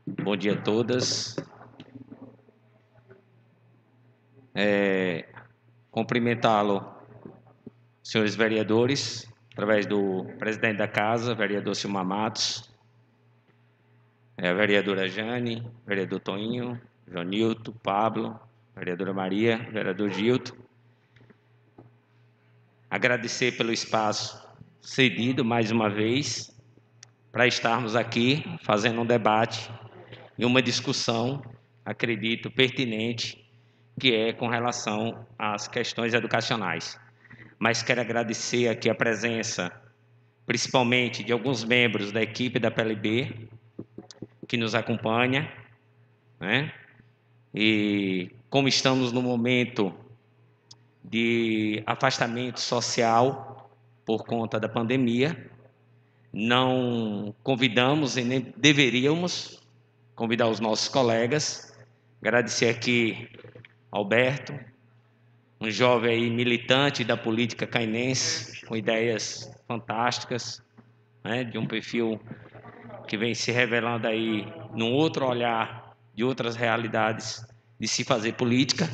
Bom dia a todas. Cumprimentá-lo, senhores vereadores, através do presidente da casa, vereador Silmar Matos, a vereadora Jane, vereador Toninho, Jonilton, Pablo, vereadora Maria, vereador Gilton. Agradecer pelo espaço cedido mais uma vez para estarmos aqui fazendo um debate e uma discussão, acredito, pertinente, que é com relação às questões educacionais. Mas quero agradecer aqui a presença, principalmente de alguns membros da equipe da PLB, que nos acompanha, né? E como estamos no momento de afastamento social por conta da pandemia, não convidamos e nem deveríamos convidar os nossos colegas. Agradecer aqui Alberto, um jovem aí militante da política cainense, com ideias fantásticas, né, de um perfil que vem se revelando aí num outro olhar de outras realidades de se fazer política.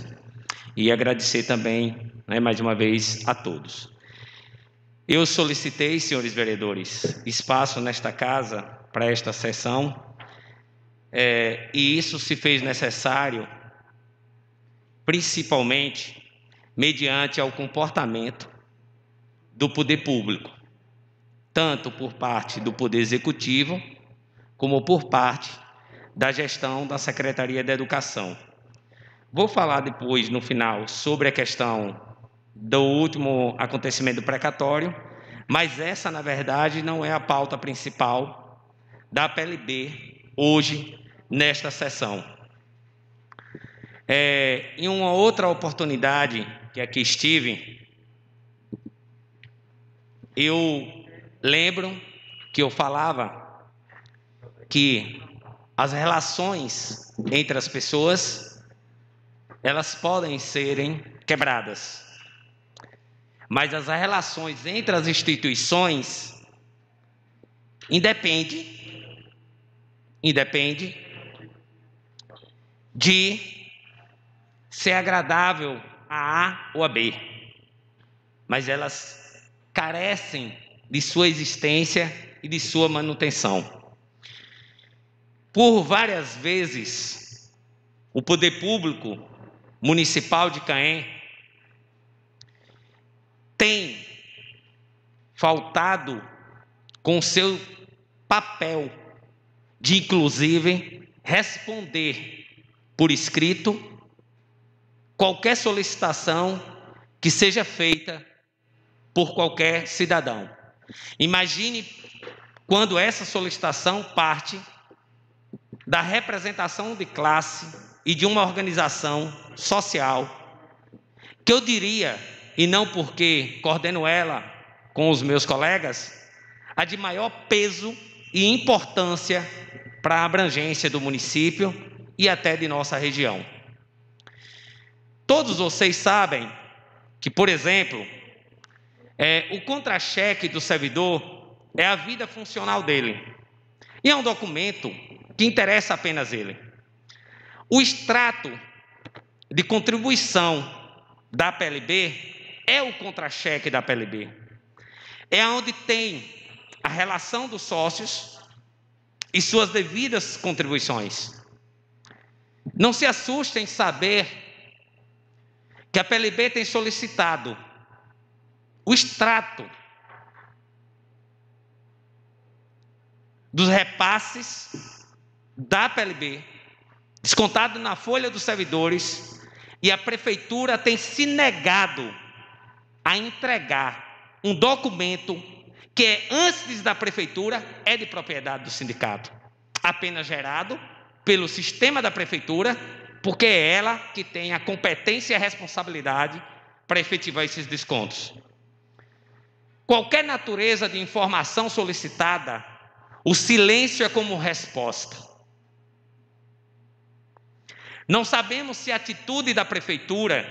E agradecer também, né, mais uma vez, a todos. Eu solicitei, senhores vereadores, espaço nesta casa para esta sessão, e isso se fez necessário, principalmente mediante ao comportamento do poder público, tanto por parte do Poder Executivo, como por parte da gestão da Secretaria da Educação. Vou falar depois, no final, sobre a questão do último acontecimento precatório, mas essa, na verdade, não é a pauta principal da PLB hoje, nesta sessão. Em uma outra oportunidade que aqui estive, eu lembro que eu falava que as relações entre as pessoas, elas podem serem quebradas, mas as relações entre as instituições independe de ser agradável a A ou a B, mas elas carecem de sua existência e de sua manutenção. Por várias vezes, o poder público municipal de Caém tem faltado com seu papel de, inclusive, responder por escrito qualquer solicitação que seja feita por qualquer cidadão. Imagine quando essa solicitação parte da representação de classe e de uma organização social, que eu diria, e não porque coordeno ela com os meus colegas, a de maior peso e importância para a abrangência do município e até de nossa região. Todos vocês sabem que, por exemplo, o contra-cheque do servidor é a vida funcional dele. E é um documento que interessa apenas ele. O extrato de contribuição da PLB é o contra-cheque da PLB. É onde tem a relação dos sócios e suas devidas contribuições. Não se assustem em saber que a PLB tem solicitado o extrato dos repasses da PLB, descontado na folha dos servidores, e a prefeitura tem se negado a entregar um documento que, antes da prefeitura, é de propriedade do sindicato, apenas gerado pelo sistema da prefeitura, porque é ela que tem a competência e a responsabilidade para efetivar esses descontos. Qualquer natureza de informação solicitada, o silêncio é como resposta. Não sabemos se a atitude da prefeitura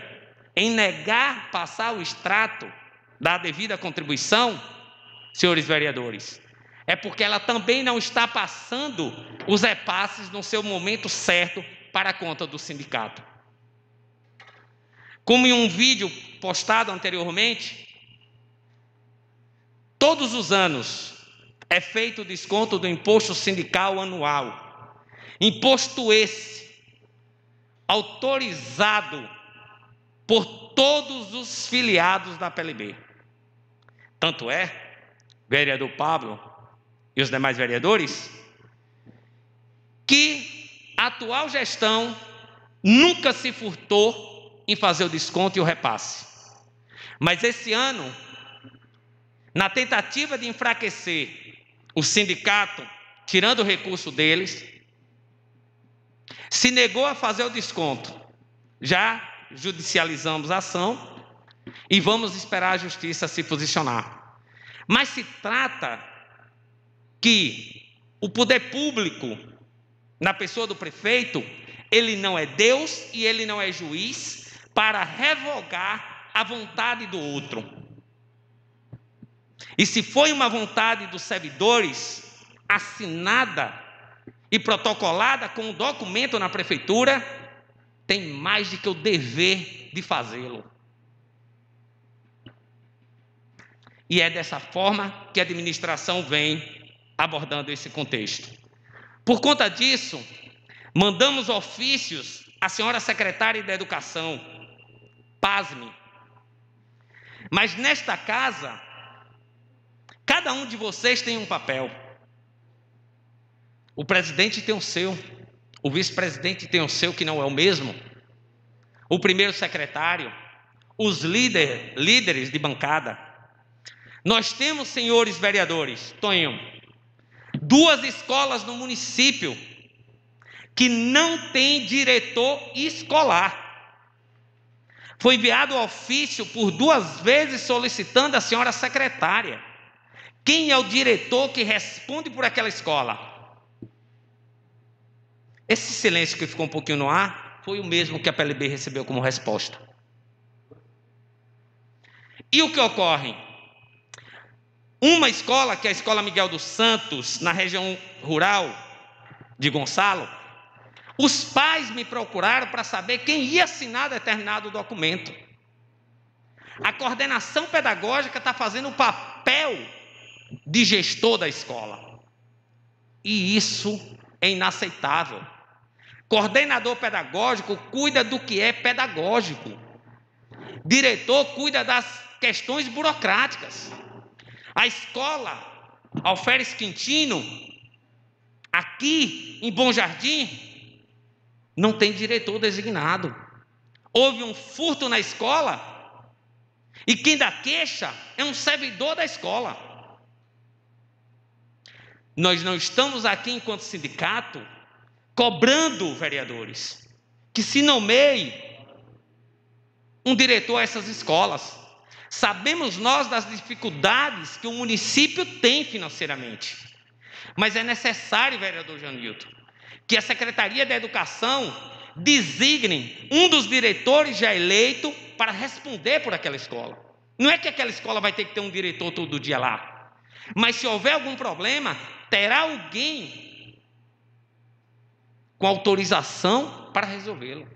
em negar passar o extrato da devida contribuição, senhores vereadores, é porque ela também não está passando os repasses no seu momento certo para a conta do sindicato. Como em um vídeo postado anteriormente, todos os anos é feito o desconto do imposto sindical anual. Imposto esse autorizado por todos os filiados da PLB. Tanto é, vereador Pablo e os demais vereadores, que a atual gestão nunca se furtou em fazer o desconto e o repasse. Mas esse ano, na tentativa de enfraquecer o sindicato, tirando o recurso deles, se negou a fazer o desconto. Já judicializamos a ação e vamos esperar a justiça se posicionar. Mas se trata que o poder público, na pessoa do prefeito, ele não é Deus e ele não é juiz para revogar a vontade do outro. E se foi uma vontade dos servidores assinada e protocolada com um documento na prefeitura, tem mais do que o dever de fazê-lo. E é dessa forma que a administração vem abordando esse contexto. Por conta disso, mandamos ofícios à senhora secretária da Educação. Pasme. Mas nesta casa, cada um de vocês tem um papel. O presidente tem o seu, o vice-presidente tem o seu, que não é o mesmo, o primeiro secretário, os líderes de bancada. Nós temos, senhores vereadores, Tonho, 2 escolas no município que não tem diretor escolar. Foi enviado ofício por 2 vezes solicitando a senhora secretária. Quem é o diretor que responde por aquela escola? Esse silêncio que ficou um pouquinho no ar foi o mesmo que a PLB recebeu como resposta. E o que ocorre? Uma escola, que é a Escola Miguel dos Santos, na região rural de Gonçalo, os pais me procuraram para saber quem ia assinar determinado documento. A coordenação pedagógica está fazendo o papel de gestor da escola. E isso é inaceitável. Coordenador pedagógico cuida do que é pedagógico. Diretor cuida das questões burocráticas. A escola Alferes Quintino, aqui em Bom Jardim, não tem diretor designado. Houve um furto na escola e quem dá queixa é um servidor da escola. Nós não estamos aqui, enquanto sindicato, cobrando, vereadores, que se nomeie um diretor a essas escolas. Sabemos nós das dificuldades que o município tem financeiramente. Mas é necessário, vereador Janilton, que a Secretaria da Educação designe um dos diretores já eleito para responder por aquela escola. Não é que aquela escola vai ter que ter um diretor todo dia lá. Mas se houver algum problema, terá alguém com autorização para resolvê-lo.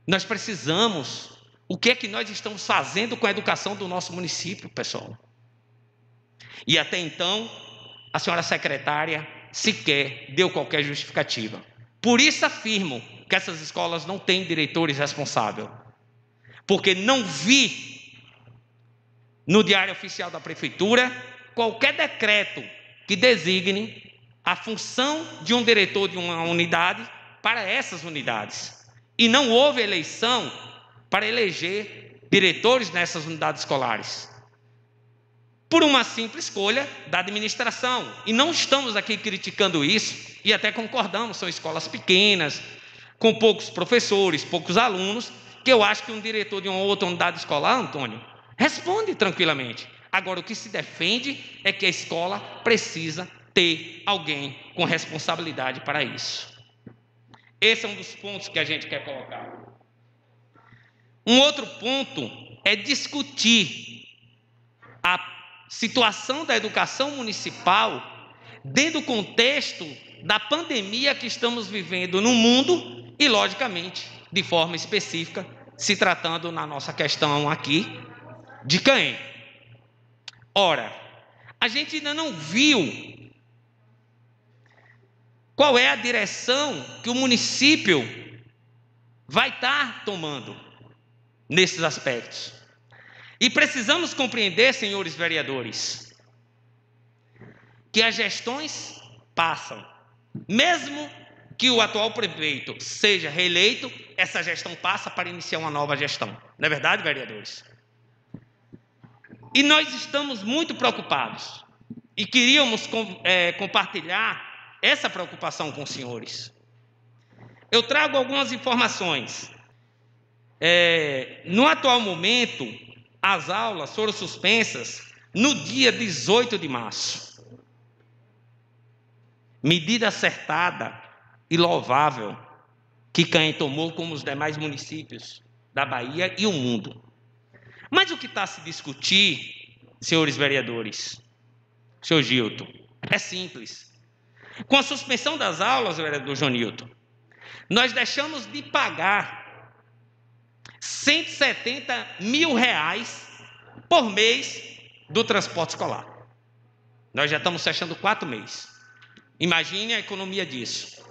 Nós precisamos. O que é que nós estamos fazendo com a educação do nosso município, pessoal? E até então, a senhora secretária sequer deu qualquer justificativa. Por isso afirmo que essas escolas não têm diretores responsáveis. Porque não vi no Diário Oficial da Prefeitura qualquer decreto que designe a função de um diretor de uma unidade para essas unidades. E não houve eleição para eleger diretores nessas unidades escolares. Por uma simples escolha da administração. E não estamos aqui criticando isso, e até concordamos, são escolas pequenas, com poucos professores, poucos alunos, que eu acho que um diretor de uma outra unidade escolar, Antônio, responde tranquilamente. Agora, o que se defende é que a escola precisa ter alguém com responsabilidade para isso. Esse é um dos pontos que a gente quer colocar. Um outro ponto é discutir a situação da educação municipal dentro do contexto da pandemia que estamos vivendo no mundo e, logicamente, de forma específica, se tratando na nossa questão aqui de Caém. Ora, a gente ainda não viu qual é a direção que o município vai estar tomando nesses aspectos. E precisamos compreender, senhores vereadores, que as gestões passam. Mesmo que o atual prefeito seja reeleito, essa gestão passa para iniciar uma nova gestão. Não é verdade, vereadores? E nós estamos muito preocupados e queríamos compartilhar essa preocupação com os senhores. Eu trago algumas informações. No atual momento, as aulas foram suspensas no dia 18 de março. Medida acertada e louvável que Caém tomou, como os demais municípios da Bahia e o mundo. Mas o que está a se discutir, senhores vereadores, senhor Gilton, é simples. Com a suspensão das aulas, vereador Jonilton, nós deixamos de pagar R$170 mil por mês do transporte escolar. Nós já estamos fechando 4 meses. Imagine a economia disso.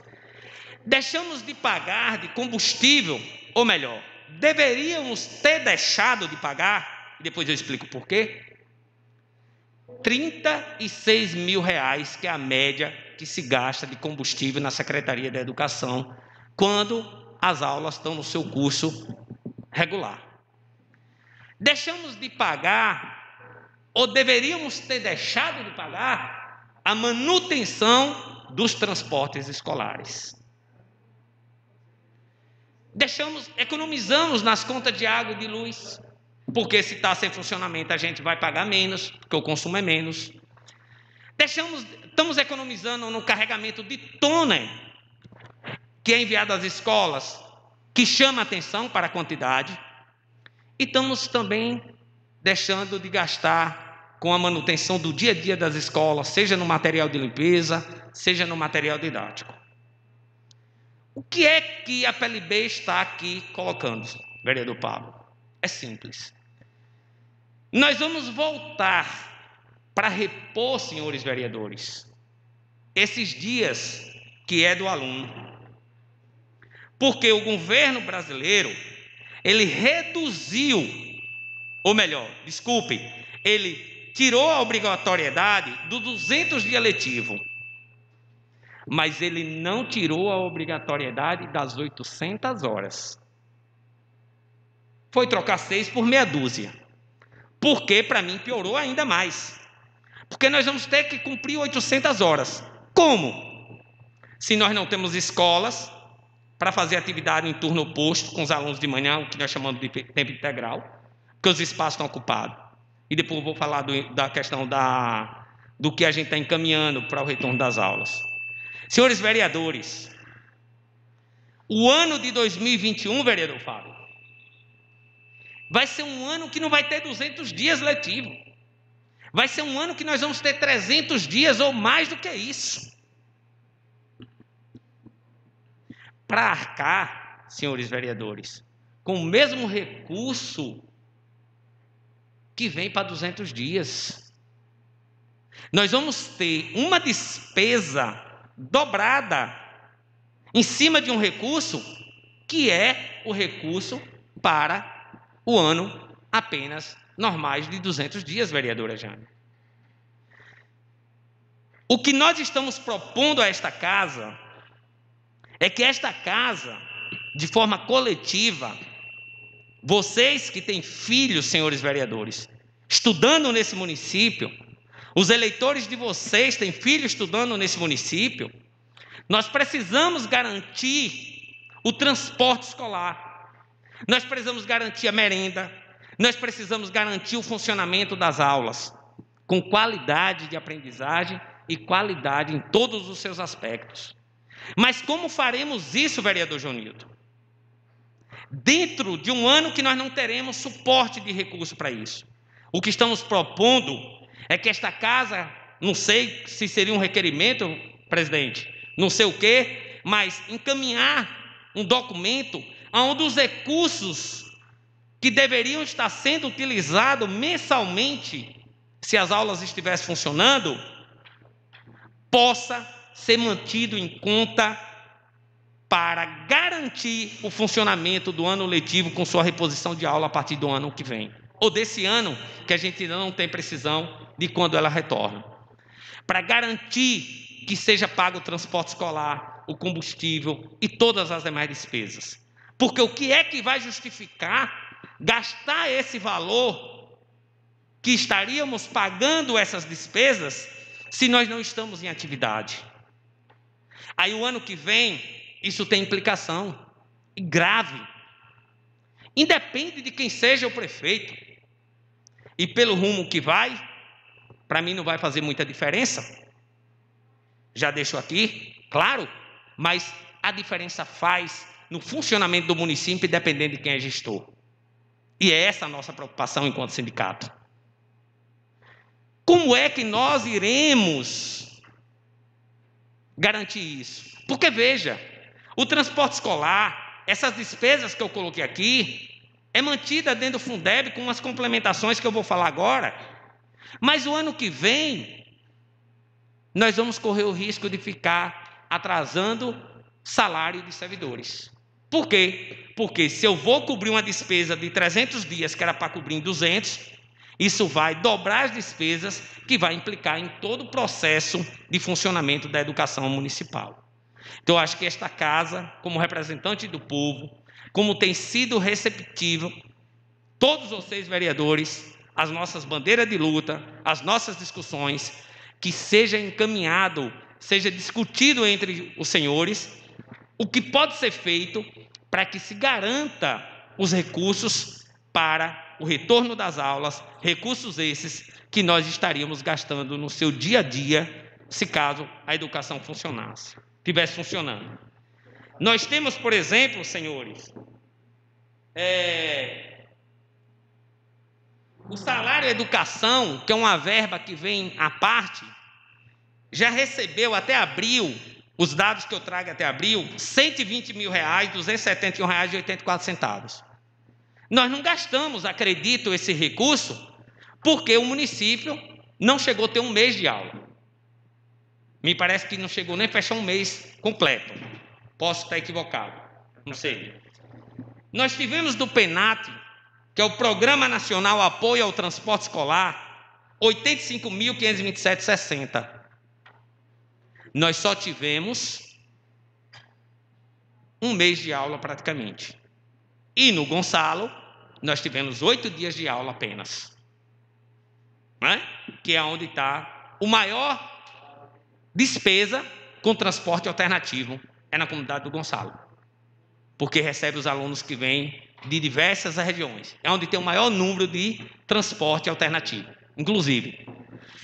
Deixamos de pagar de combustível, ou melhor, deveríamos ter deixado de pagar, e depois eu explico por quê, R$36 mil, que é a média que se gasta de combustível na Secretaria da Educação, quando as aulas estão no seu curso regular. Deixamos de pagar, ou deveríamos ter deixado de pagar, a manutenção dos transportes escolares. Economizamos nas contas de água e de luz, porque se está sem funcionamento a gente vai pagar menos, porque o consumo é menos. Estamos economizando no carregamento de toner, que é enviado às escolas, que chama atenção para a quantidade, e estamos também deixando de gastar com a manutenção do dia a dia das escolas, seja no material de limpeza, seja no material didático. O que é que a PLB está aqui colocando, vereador Pablo? É simples. Nós vamos voltar para repor, senhores vereadores, esses dias que é do aluno. Porque o governo brasileiro, ele reduziu, ou melhor, desculpe, ele tirou a obrigatoriedade do 200 dias letivo, mas ele não tirou a obrigatoriedade das 800 horas. Foi trocar 6 por meia dúzia. Porque, para mim, piorou ainda mais. Porque nós vamos ter que cumprir 800 horas. Como? Se nós não temos escolas para fazer atividade em turno oposto com os alunos de manhã, o que nós chamamos de tempo integral, porque os espaços estão ocupados. E depois eu vou falar da questão do que a gente está encaminhando para o retorno das aulas. Senhores vereadores, o ano de 2021, vereador Fábio, vai ser um ano que não vai ter 200 dias letivo. Vai ser um ano que nós vamos ter 300 dias ou mais do que isso. Para arcar, senhores vereadores, com o mesmo recurso que vem para 200 dias. Nós vamos ter uma despesa dobrada em cima de um recurso que é o recurso para o ano apenas normais de 200 dias, vereadora Jane. O que nós estamos propondo a esta casa é que esta casa, de forma coletiva, vocês que têm filhos, senhores vereadores, estudando nesse município, os eleitores de vocês têm filhos estudando nesse município, nós precisamos garantir o transporte escolar, nós precisamos garantir a merenda, nós precisamos garantir o funcionamento das aulas, com qualidade de aprendizagem e qualidade em todos os seus aspectos. Mas como faremos isso, vereador Jonilton? Dentro de um ano que nós não teremos suporte de recurso para isso. O que estamos propondo é que esta casa, não sei se seria um requerimento, presidente, não sei o quê, mas encaminhar um documento onde os recursos que deveriam estar sendo utilizados mensalmente, se as aulas estivessem funcionando, possa ser mantido em conta para garantir o funcionamento do ano letivo com sua reposição de aula a partir do ano que vem, ou desse ano, que a gente ainda não tem precisão de quando ela retorna. Para garantir que seja pago o transporte escolar, o combustível e todas as demais despesas. Porque o que é que vai justificar gastar esse valor que estaríamos pagando essas despesas se nós não estamos em atividade? Aí o ano que vem, isso tem implicação grave. Independe de quem seja o prefeito. E pelo rumo que vai, para mim não vai fazer muita diferença. Já deixo aqui, claro, mas a diferença faz no funcionamento do município, dependendo de quem é gestor. E é essa a nossa preocupação enquanto sindicato. Como é que nós iremos garantir isso? Porque, veja, o transporte escolar, essas despesas que eu coloquei aqui, é mantida dentro do Fundeb com umas complementações que eu vou falar agora. Mas o ano que vem, nós vamos correr o risco de ficar atrasando salário de servidores. Por quê? Porque se eu vou cobrir uma despesa de 300 dias, que era para cobrir em 200, isso vai dobrar as despesas, que vai implicar em todo o processo de funcionamento da educação municipal. Então, eu acho que esta casa, como representante do povo, como tem sido receptivo, todos vocês vereadores, as nossas bandeiras de luta, as nossas discussões, que seja encaminhado, seja discutido entre os senhores, o que pode ser feito para que se garanta os recursos para o retorno das aulas, recursos esses que nós estaríamos gastando no seu dia a dia, se caso a educação funcionasse, estivesse funcionando. Nós temos, por exemplo, senhores, o salário educação, que é uma verba que vem à parte, já recebeu até abril, os dados que eu trago até abril, R$120 mil, R$271,84. Nós não gastamos, acredito, esse recurso, porque o município não chegou a ter um mês de aula. Me parece que não chegou nem a fechar um mês completo. Posso estar equivocado, não sei. Nós tivemos do PENAT, que é o Programa Nacional Apoio ao Transporte Escolar, R$85.527,60. Nós só tivemos um mês de aula praticamente. E no Gonçalo, nós tivemos 8 dias de aula apenas. Né? Que é onde está o maior despesa com transporte alternativo, é na comunidade do Gonçalo. Porque recebe os alunos que vêm de diversas regiões. É onde tem o maior número de transporte alternativo, inclusive.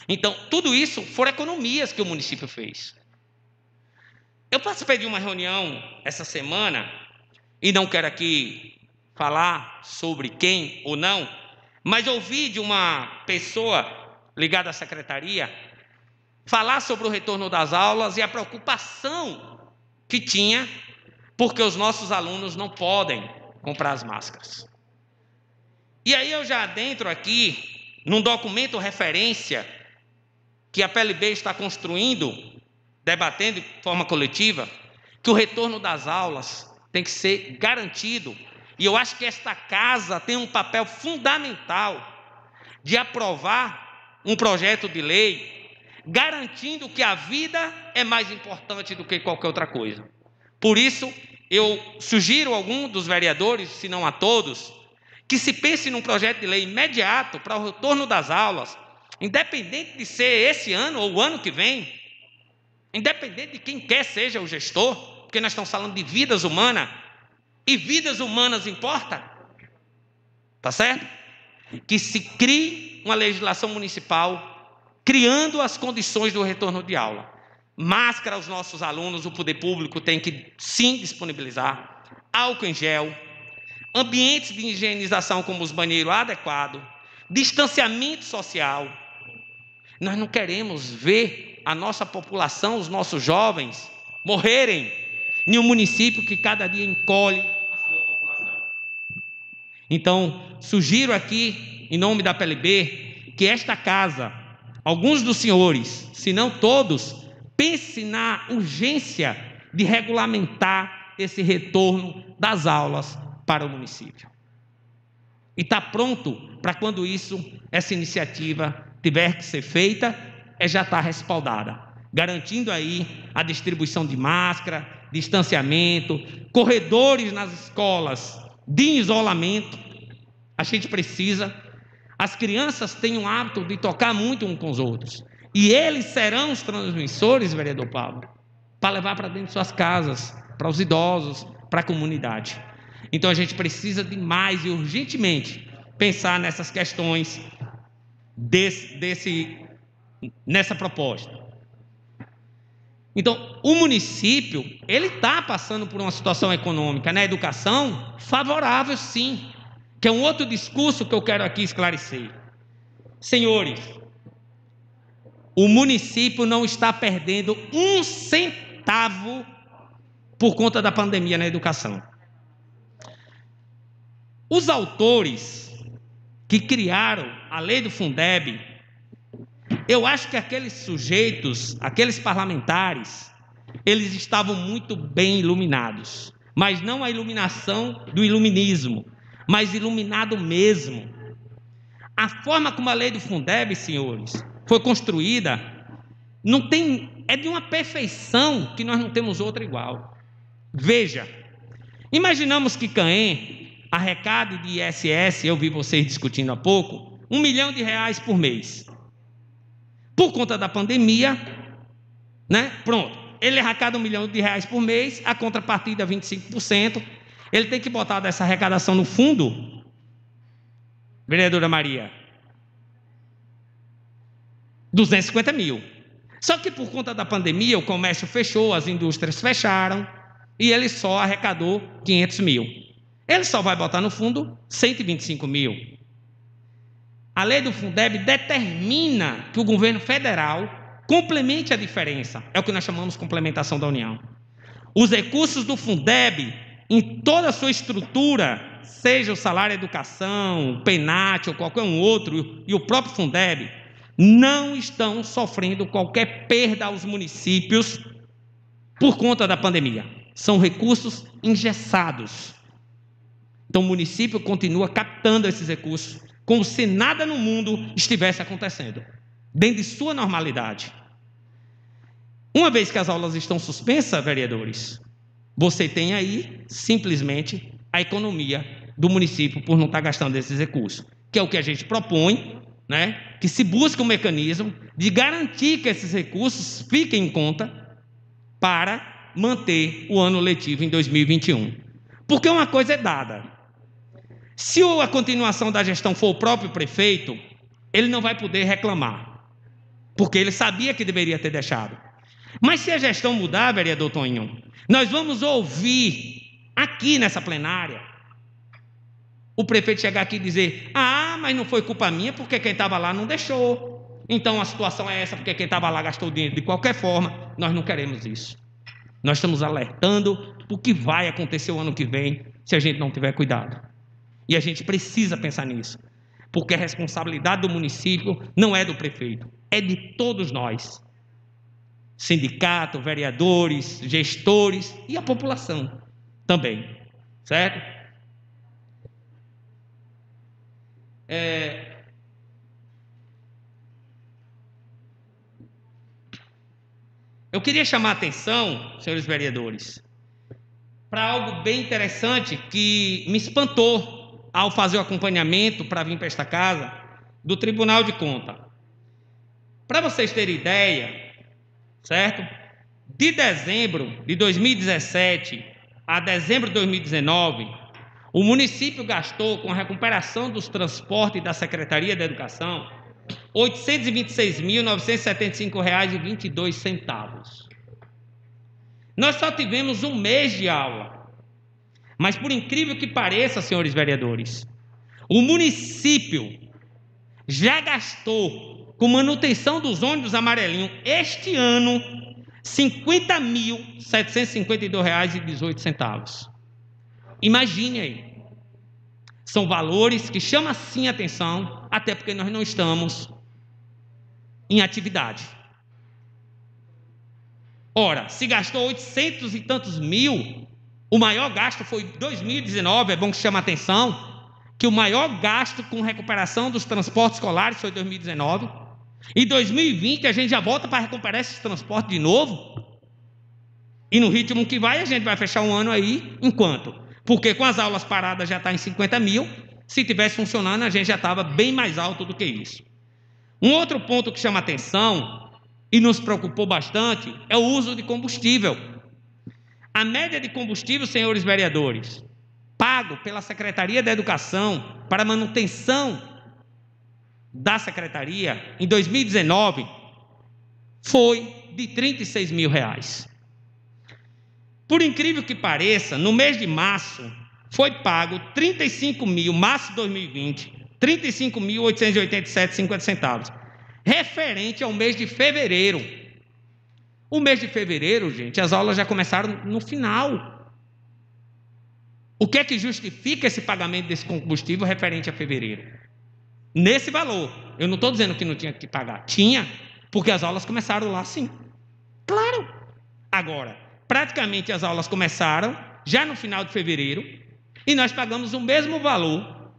Então, tudo isso foram economias que o município fez. Eu participei de uma reunião essa semana, e não quero aqui falar sobre quem ou não, mas ouvi de uma pessoa ligada à secretaria falar sobre o retorno das aulas e a preocupação que tinha, porque os nossos alunos não podem comprar as máscaras. E aí eu já adentro aqui, num documento referência, que a PLB está construindo, debatendo de forma coletiva, que o retorno das aulas tem que ser garantido. E eu acho que esta casa tem um papel fundamental de aprovar um projeto de lei garantindo que a vida é mais importante do que qualquer outra coisa. Por isso, eu sugiro a algum dos vereadores, se não a todos, que se pense num projeto de lei imediato para o retorno das aulas, independente de ser esse ano ou o ano que vem, independente de quem quer seja o gestor, porque nós estamos falando de vidas humanas, e vidas humanas importa, tá certo? Que se crie uma legislação municipal, criando as condições do retorno de aula. Máscara aos nossos alunos, o poder público tem que sim disponibilizar, álcool em gel, ambientes de higienização como os banheiros adequados, distanciamento social, Nós não queremos ver a nossa população, os nossos jovens, morrerem em um município que cada dia encolhe a sua população. Então, sugiro aqui, em nome da PLB, que esta casa, alguns dos senhores, se não todos, pense na urgência de regulamentar esse retorno das aulas para o município. E está pronto para quando essa iniciativa tiver que ser feita, já está respaldada, garantindo aí a distribuição de máscara, distanciamento, corredores nas escolas de isolamento. A gente precisa. As crianças têm o hábito de tocar muito uns com os outros, e eles serão os transmissores, vereador Pablo, para levar para dentro de suas casas, para os idosos, para a comunidade. Então a gente precisa de mais e urgentemente pensar nessas questões nessa proposta. Então, o município, ele está passando por uma situação econômica na educação favorável, sim, que é um outro discurso que eu quero aqui esclarecer. Senhores, o município não está perdendo um centavo por conta da pandemia na educação. Os autores que criaram a lei do Fundeb, eu acho que aqueles sujeitos, aqueles parlamentares, eles estavam muito bem iluminados, mas não a iluminação do iluminismo, mas iluminado mesmo. A forma como a lei do Fundeb, senhores, foi construída, é de uma perfeição que nós não temos outra igual. Veja, imaginamos que Caém arrecade de ISS, eu vi vocês discutindo há pouco, R$1 milhão por mês. Por conta da pandemia, né? Pronto, ele arrecada R$1 milhão por mês, a contrapartida 25%, ele tem que botar dessa arrecadação no fundo, vereadora Maria, 250 mil. Só que por conta da pandemia, o comércio fechou, as indústrias fecharam, e ele só arrecadou 500 mil. Ele só vai botar no fundo 125 mil. A lei do Fundeb determina que o governo federal complemente a diferença. É o que nós chamamos de complementação da União. Os recursos do Fundeb, em toda a sua estrutura, seja o salário educação, o PENAT ou qualquer um outro, e o próprio Fundeb, não estão sofrendo qualquer perda aos municípios por conta da pandemia. São recursos engessados. Então o município continua captando esses recursos como se nada no mundo estivesse acontecendo, dentro de sua normalidade. Uma vez que as aulas estão suspensas, vereadores, você tem aí simplesmente a economia do município por não estar gastando esses recursos, que é o que a gente propõe, né? Que se busque um mecanismo de garantir que esses recursos fiquem em conta para manter o ano letivo em 2021. Porque uma coisa é dada. Se a continuação da gestão for o próprio prefeito, ele não vai poder reclamar, porque ele sabia que deveria ter deixado. Mas se a gestão mudar, vereador Toninho, nós vamos ouvir aqui nessa plenária o prefeito chegar aqui e dizer: mas não foi culpa minha, porque quem estava lá não deixou. Então a situação é essa, porque quem estava lá gastou dinheiro de qualquer forma. Nós não queremos isso. Nós estamos alertando o que vai acontecer o ano que vem se a gente não tiver cuidado. E a gente precisa pensar nisso, porque a responsabilidade do município não é do prefeito, é de todos nós. Sindicato, vereadores, gestores e a população também, certo? Eu queria chamar a atenção, senhores vereadores, para algo bem interessante que me espantou ao fazer o acompanhamento para vir para esta casa do Tribunal de Contas. Para vocês terem ideia, certo? De dezembro de 2017 a dezembro de 2019, o município gastou, com a recuperação dos transportes da Secretaria da Educação, R$ 826.975,22. Nós só tivemos um mês de aula. Mas, por incrível que pareça, senhores vereadores, o município já gastou com manutenção dos ônibus amarelinhos, este ano, R$ 50.752,18. Imagine aí. São valores que chamam sim a atenção, até porque nós não estamos em atividade. Ora, se gastou 800 e tantos mil, o maior gasto foi 2019, é bom que chame a atenção, que o maior gasto com recuperação dos transportes escolares foi 2019. Em 2020 a gente já volta para recuperar esses transportes de novo. E no ritmo que vai, a gente vai fechar um ano aí, enquanto? Porque com as aulas paradas já está em 50 mil, se tivesse funcionando a gente já estava bem mais alto do que isso. Um outro ponto que chama atenção e nos preocupou bastante é o uso de combustível. A média de combustível, senhores vereadores, pago pela Secretaria da Educação para manutenção da Secretaria, em 2019, foi de R$ 36 mil. Por incrível que pareça, no mês de março, foi pago 35 mil, março de 2020, R$ 35.887,50, referente ao mês de fevereiro. O mês de fevereiro, gente, as aulas já começaram no final. O que é que justifica esse pagamento desse combustível referente a fevereiro? Nesse valor. Eu não estou dizendo que não tinha que pagar. Tinha, porque as aulas começaram lá sim. Claro. Agora, praticamente as aulas começaram já no final de fevereiro e nós pagamos o mesmo valor,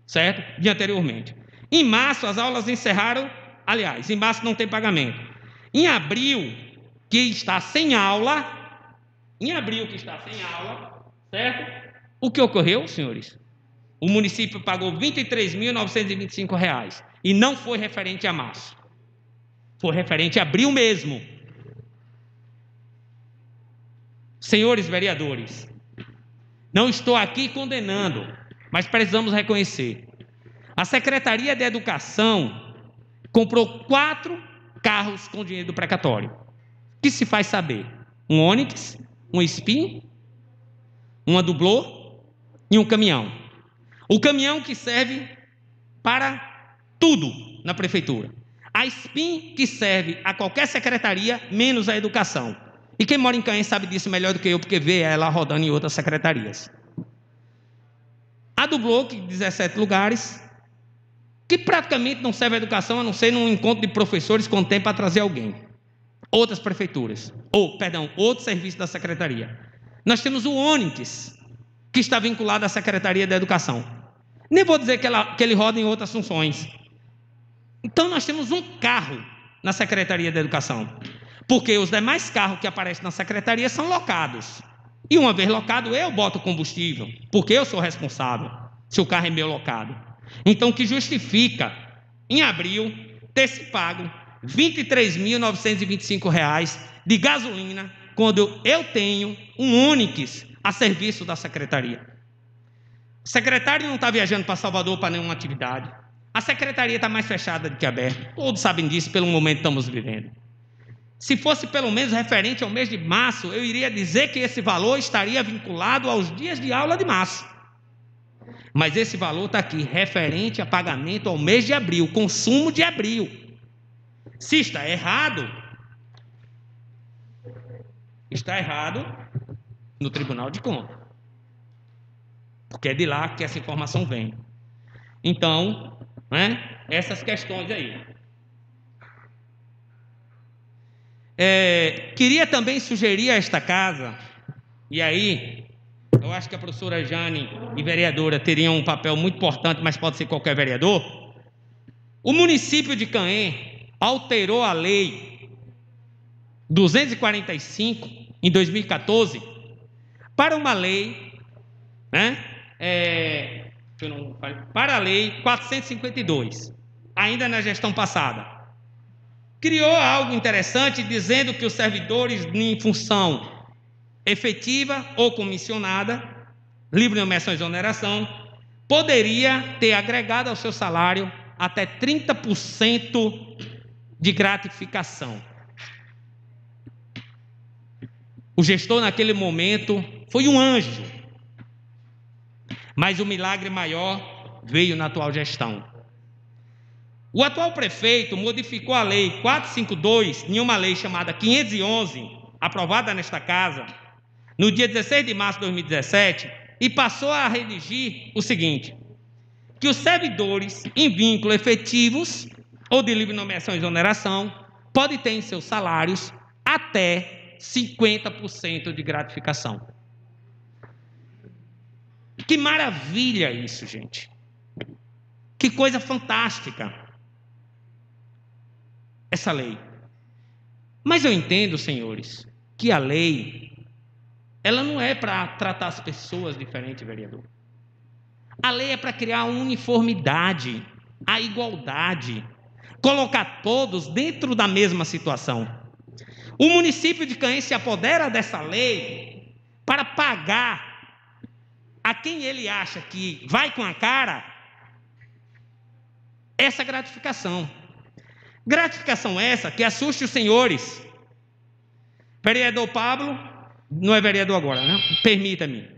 certo? De anteriormente. Em março, as aulas encerraram. Aliás, em março não tem pagamento. Em abril, que está sem aula, certo? O que ocorreu, senhores? O município pagou R$ 23.925 e não foi referente a março. Foi referente a abril mesmo. Senhores vereadores, não estou aqui condenando, mas precisamos reconhecer. A Secretaria de Educação comprou 4 carros com dinheiro do precatório. O que se faz saber? Um Onix, um Spin, uma Dublô e um caminhão. O caminhão que serve para tudo na prefeitura. A Spin que serve a qualquer secretaria, menos a educação. E quem mora em Caém sabe disso melhor do que eu, porque vê ela rodando em outras secretarias. A Dublô, que 17 lugares, que praticamente não serve a educação, a não ser num encontro de professores quando tem para trazer alguém. Outras prefeituras, outro serviço da secretaria. Nós temos o Onix, que está vinculado à Secretaria da Educação. Nem vou dizer que ele roda em outras funções. Então nós temos um carro na Secretaria da Educação, porque os demais carros que aparecem na secretaria são locados. E uma vez locado, eu boto combustível, porque eu sou responsável, se o carro é meu locado. Então, o que justifica, em abril, ter se pago R$ 23.925 de gasolina, quando eu tenho um Onix a serviço da secretaria. O secretário não está viajando para Salvador para nenhuma atividade. A secretaria está mais fechada do que aberta. Todos sabem disso pelo momento que estamos vivendo. Se fosse pelo menos referente ao mês de março, eu iria dizer que esse valor estaria vinculado aos dias de aula de março. Mas esse valor está aqui, referente a pagamento ao mês de abril, consumo de abril. Se está errado no Tribunal de Contas. Porque é de lá que essa informação vem. Então, essas questões aí. Queria também sugerir a esta casa, e aí, eu acho que a professora Jane e vereadora teriam um papel muito importante, mas pode ser qualquer vereador. O município de Caém alterou a lei 245, em 2014, para uma lei, para a lei 452, ainda na gestão passada. Criou algo interessante, dizendo que os servidores em função efetiva ou comissionada, livre de nomeação e exoneração, poderia ter agregado ao seu salário até 30% de gratificação. O gestor naquele momento foi um anjo, mas o milagre maior veio na atual gestão. O atual prefeito modificou a lei 452 em uma lei chamada 511, aprovada nesta casa, no dia 16 de março de 2017, e passou a redigir o seguinte: que os servidores em vínculo efetivos ou de livre nomeação e exoneração podem ter em seus salários até 50% de gratificação. Que maravilha isso, gente! Que coisa fantástica essa lei. Mas eu entendo, senhores, que a lei, ela não é para tratar as pessoas diferente, vereador. A lei é para criar a uniformidade, a igualdade, colocar todos dentro da mesma situação. O município de Canhém se apodera dessa lei para pagar a quem ele acha que vai com a cara essa gratificação. Gratificação essa que assuste os senhores. Vereador Pablo, não é vereador agora, né? Permita-me.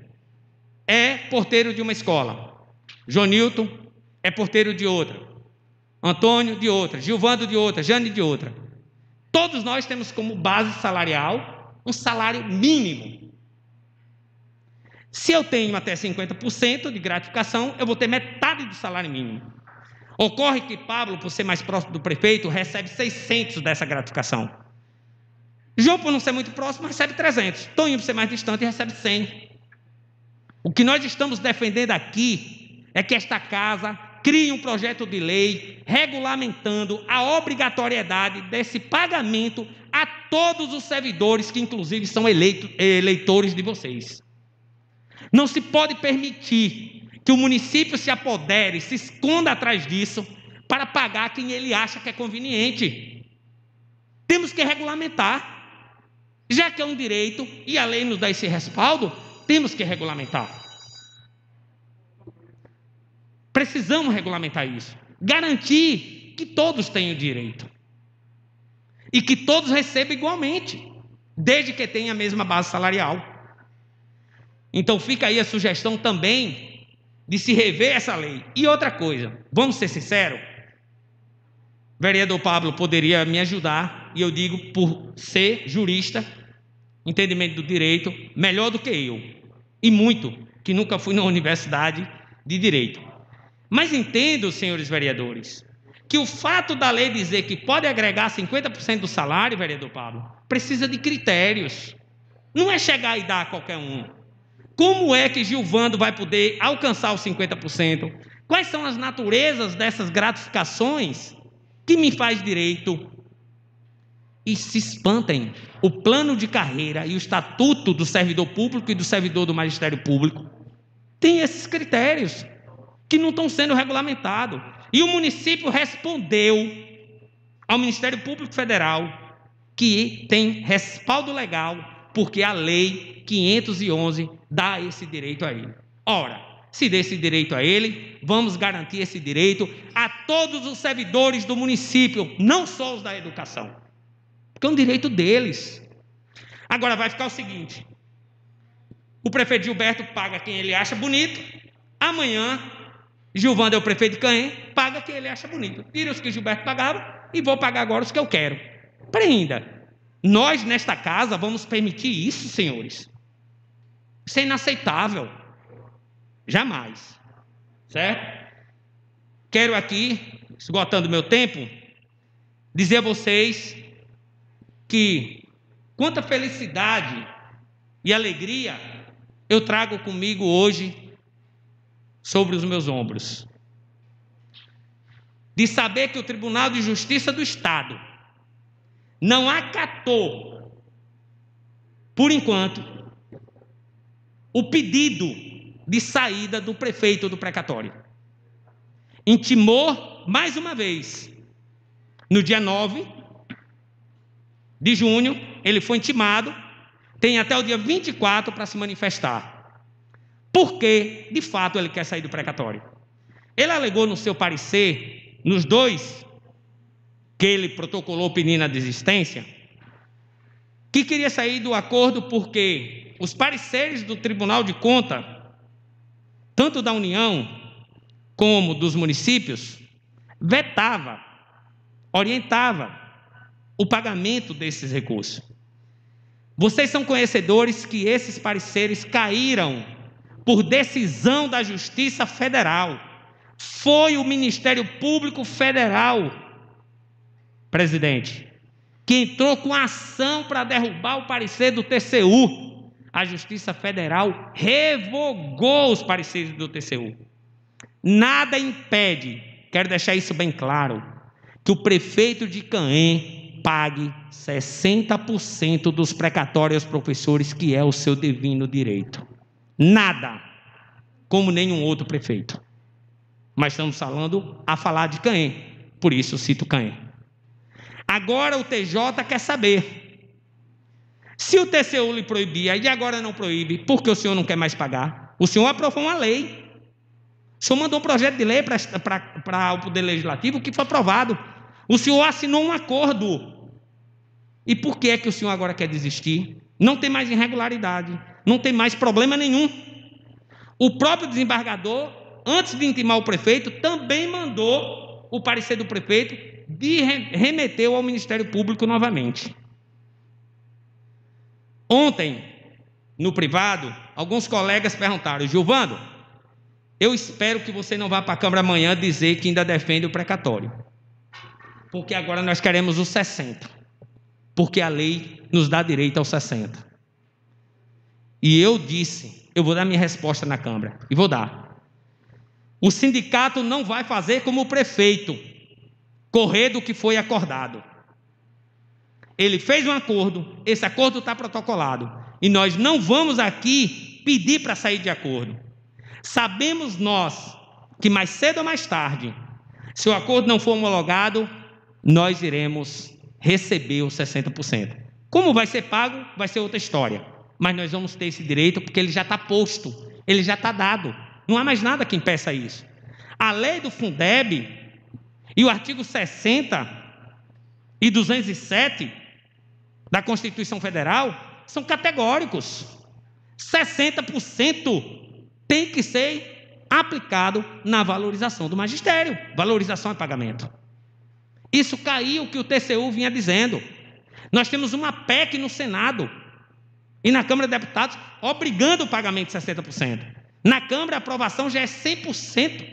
É porteiro de uma escola. Jonilton é porteiro de outra. Antônio de outra. Gilvando de outra. Jane de outra. Todos nós temos como base salarial um salário mínimo. Se eu tenho até 50% de gratificação, eu vou ter metade do salário mínimo. Ocorre que Pablo, por ser mais próximo do prefeito, recebe 600 dessa gratificação. João, por não ser muito próximo, recebe 300. Toninho, por ser mais distante, recebe 100. O que nós estamos defendendo aqui é que esta casa crie um projeto de lei regulamentando a obrigatoriedade desse pagamento a todos os servidores que, inclusive, são eleitores de vocês. Não se pode permitir que o município se apodere, se esconda atrás disso, para pagar quem ele acha que é conveniente. Temos que regulamentar. Já que é um direito, e a lei nos dá esse respaldo, temos que regulamentar. Precisamos regulamentar isso. Garantir que todos tenham direito. E que todos recebam igualmente, desde que tenham a mesma base salarial. Então fica aí a sugestão também de se rever essa lei. E outra coisa, vamos ser sinceros, o vereador Pablo poderia me ajudar, e eu digo por ser jurista, entendimento do direito, melhor do que eu, e muito, que nunca fui na universidade de direito. Mas entendo, senhores vereadores, que o fato da lei dizer que pode agregar 50% do salário, vereador Pablo, precisa de critérios. Não é chegar e dar a qualquer um. Como é que Gilvando vai poder alcançar os 50%? Quais são as naturezas dessas gratificações que me faz direito? E se espantem, o plano de carreira e o estatuto do servidor público e do servidor do Magistério Público tem esses critérios que não estão sendo regulamentados. E o município respondeu ao Ministério Público Federal que tem respaldo legal, porque a lei 511 dá esse direito a ele. Ora, se dê esse direito a ele, vamos garantir esse direito a todos os servidores do município, não só os da educação, porque é um direito deles. Agora vai ficar o seguinte: o prefeito Gilberto paga quem ele acha bonito, amanhã Gilvando é o prefeito de Canhém, paga quem ele acha bonito. Tira os que Gilberto pagava e vou pagar agora os que eu quero. Prenda. Nós, nesta casa, vamos permitir isso, senhores? Isso é inaceitável. Jamais. Certo? Quero aqui, esgotando meu tempo, dizer a vocês que quanta felicidade e alegria eu trago comigo hoje sobre os meus ombros. De saber que o Tribunal de Justiça do Estado não acatou, por enquanto, o pedido de saída do prefeito do precatório. Intimou, mais uma vez, no dia 9 de junho, ele foi intimado, tem até o dia 24 para se manifestar. Porque, de fato, ele quer sair do precatório. Ele alegou no seu parecer, nos dois que ele protocolou pedindo a desistência, que queria sair do acordo porque os pareceres do Tribunal de Contas, tanto da União como dos municípios, vetava, orientava o pagamento desses recursos. Vocês são conhecedores que esses pareceres caíram por decisão da Justiça Federal. Foi o Ministério Público Federal, presidente, que entrou com ação para derrubar o parecer do TCU. A Justiça Federal revogou os pareceres do TCU. Nada impede, quero deixar isso bem claro, que o prefeito de Caém pague 60% dos precatórios aos professores, que é o seu divino direito. Nada, como nenhum outro prefeito. Mas estamos falar de Caém, por isso cito Caém. Agora o TJ quer saber, se o TCU lhe proibia e agora não proíbe, por que o senhor não quer mais pagar? O senhor aprovou uma lei, o senhor mandou um projeto de lei para o Poder Legislativo que foi aprovado, o senhor assinou um acordo. E por que é que o senhor agora quer desistir? Não tem mais irregularidade, não tem mais problema nenhum. O próprio desembargador, antes de intimar o prefeito, também mandou o parecer do prefeito e remeteu ao Ministério Público novamente. Ontem, no privado, alguns colegas perguntaram: Gilvando, eu espero que você não vá para a Câmara amanhã dizer que ainda defende o precatório, porque agora nós queremos os 60%. Porque a lei nos dá direito aos 60%. E eu disse, eu vou dar minha resposta na Câmara, e vou dar. O sindicato não vai fazer como o prefeito, correr do que foi acordado. Ele fez um acordo, esse acordo está protocolado, e nós não vamos aqui pedir para sair de acordo. Sabemos nós que mais cedo ou mais tarde, se o acordo não for homologado, nós iremos receber os 60%. Como vai ser pago, vai ser outra história. Mas nós vamos ter esse direito porque ele já está posto, ele já está dado. Não há mais nada que impeça isso. A lei do Fundeb e o artigo 60 e 207 da Constituição Federal são categóricos. 60% tem que ser aplicado na valorização do magistério. Valorização é pagamento. Isso caiu o que o TCU vinha dizendo. Nós temos uma PEC no Senado e na Câmara de Deputados obrigando o pagamento de 60%. Na Câmara a aprovação já é 100%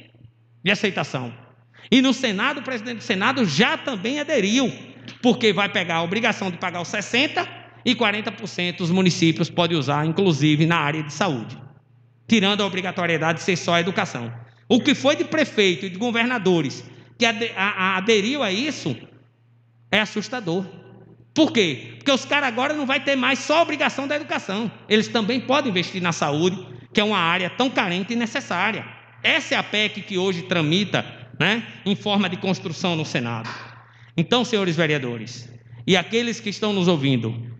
de aceitação. E no Senado, o presidente do Senado já também aderiu, porque vai pegar a obrigação de pagar os 60% e 40% os municípios podem usar, inclusive na área de saúde, tirando a obrigatoriedade de ser só a educação. O que foi de prefeito e de governadores que aderiu a isso é assustador. Por quê? Porque os caras agora não vão ter mais só a obrigação da educação. Eles também podem investir na saúde, que é uma área tão carente e necessária. Essa é a PEC que hoje tramita, em forma de construção no Senado. Então, senhores vereadores, e aqueles que estão nos ouvindo,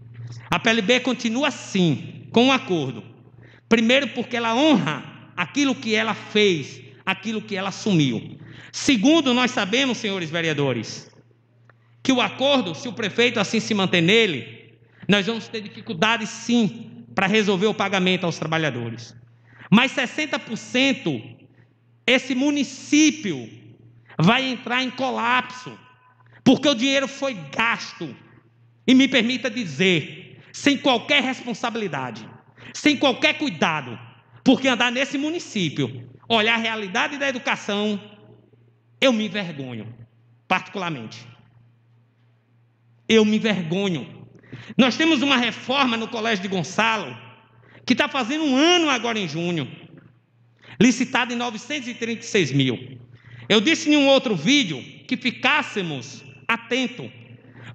a PLB continua sim, com um acordo. Primeiro, porque ela honra aquilo que ela fez, aquilo que ela assumiu. Segundo, nós sabemos, senhores vereadores, que o acordo, se o prefeito assim se manter nele, nós vamos ter dificuldade sim para resolver o pagamento aos trabalhadores. Mas 60%, esse município vai entrar em colapso, porque o dinheiro foi gasto, e me permita dizer, sem qualquer responsabilidade, sem qualquer cuidado, porque andar nesse município, olhar a realidade da educação, eu me envergonho, particularmente. Eu me envergonho. Nós temos uma reforma no Colégio de Gonçalo, que está fazendo um ano agora em junho, licitada em 936 mil. Eu disse em um outro vídeo que ficássemos atentos,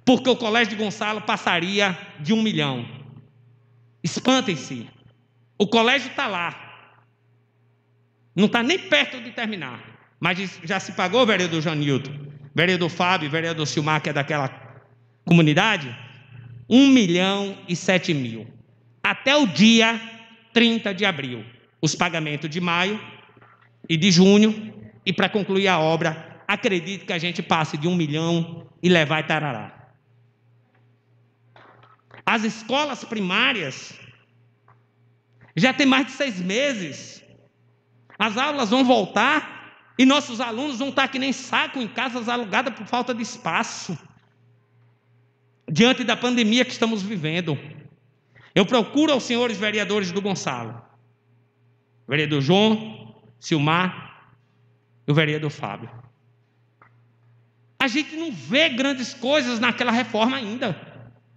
porque o Colégio de Gonçalo passaria de 1 milhão. Espantem-se. O colégio está lá. Não está nem perto de terminar. Mas já se pagou, vereador Janilton, vereador Fábio, vereador Silmar, que é daquela comunidade, 1.007 mil. Até o dia 30 de abril. Os pagamentos de maio e de junho. E para concluir a obra, acredito que a gente passe de 1 milhão e levar e tarará. As escolas primárias já tem mais de 6 meses. As aulas vão voltar E nossos alunos vão estar que nem saco em casas alugadas por falta de espaço, diante da pandemia que estamos vivendo. Eu procuro aos senhores vereadores do Gonçalo, o vereador João, Silmar e o vereador Fábio. A gente não vê grandes coisas naquela reforma ainda,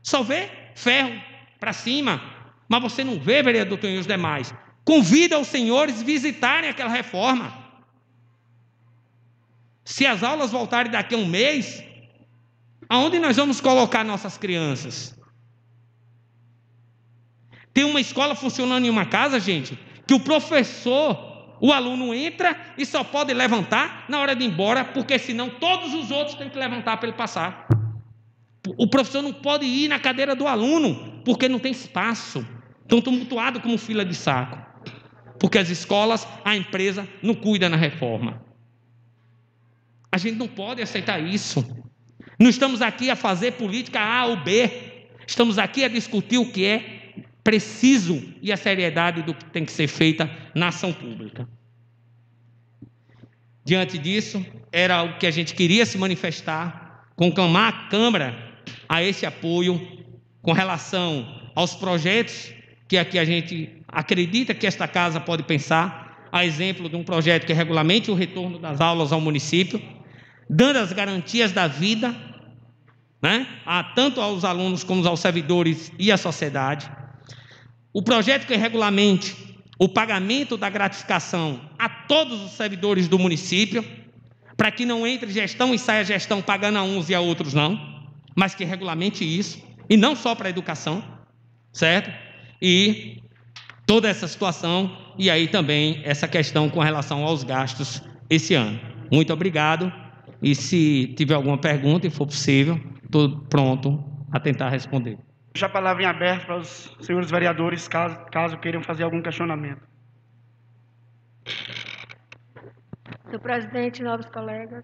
só vê ferro para cima, mas você não vê, vereador Tonho, e os demais. Convida os senhores a visitarem aquela reforma. Se as aulas voltarem daqui a um mês, aonde nós vamos colocar nossas crianças? Tem uma escola funcionando em uma casa, gente, que o professor, o aluno entra e só pode levantar na hora de ir embora, porque senão todos os outros têm que levantar para ele passar. O professor não pode ir na cadeira do aluno, porque não tem espaço. Estão tumultuados como fila de saco. Porque as escolas, a empresa não cuida na reforma. A gente não pode aceitar isso. Não estamos aqui a fazer política A ou B. Estamos aqui a discutir o que é preciso e a seriedade do que tem que ser feita na ação pública. Diante disso, era o que a gente queria se manifestar, conclamar a Câmara a esse apoio com relação aos projetos que aqui a gente acredita que esta casa pode pensar, a exemplo de um projeto que regulamente o retorno das aulas ao município, dando as garantias da vida, né, tanto aos alunos como aos servidores e à sociedade. O projeto que regulamente o pagamento da gratificação a todos os servidores do município, para que não entre gestão e saia gestão pagando a uns e a outros não, mas que regulamente isso, e não só para a educação, certo? E toda essa situação, e aí também essa questão com relação aos gastos esse ano. Muito obrigado. E se tiver alguma pergunta e for possível, estou pronto a tentar responder. Deixa a palavra em aberto para os senhores vereadores, caso queiram fazer algum questionamento. Senhor presidente, nobres colegas,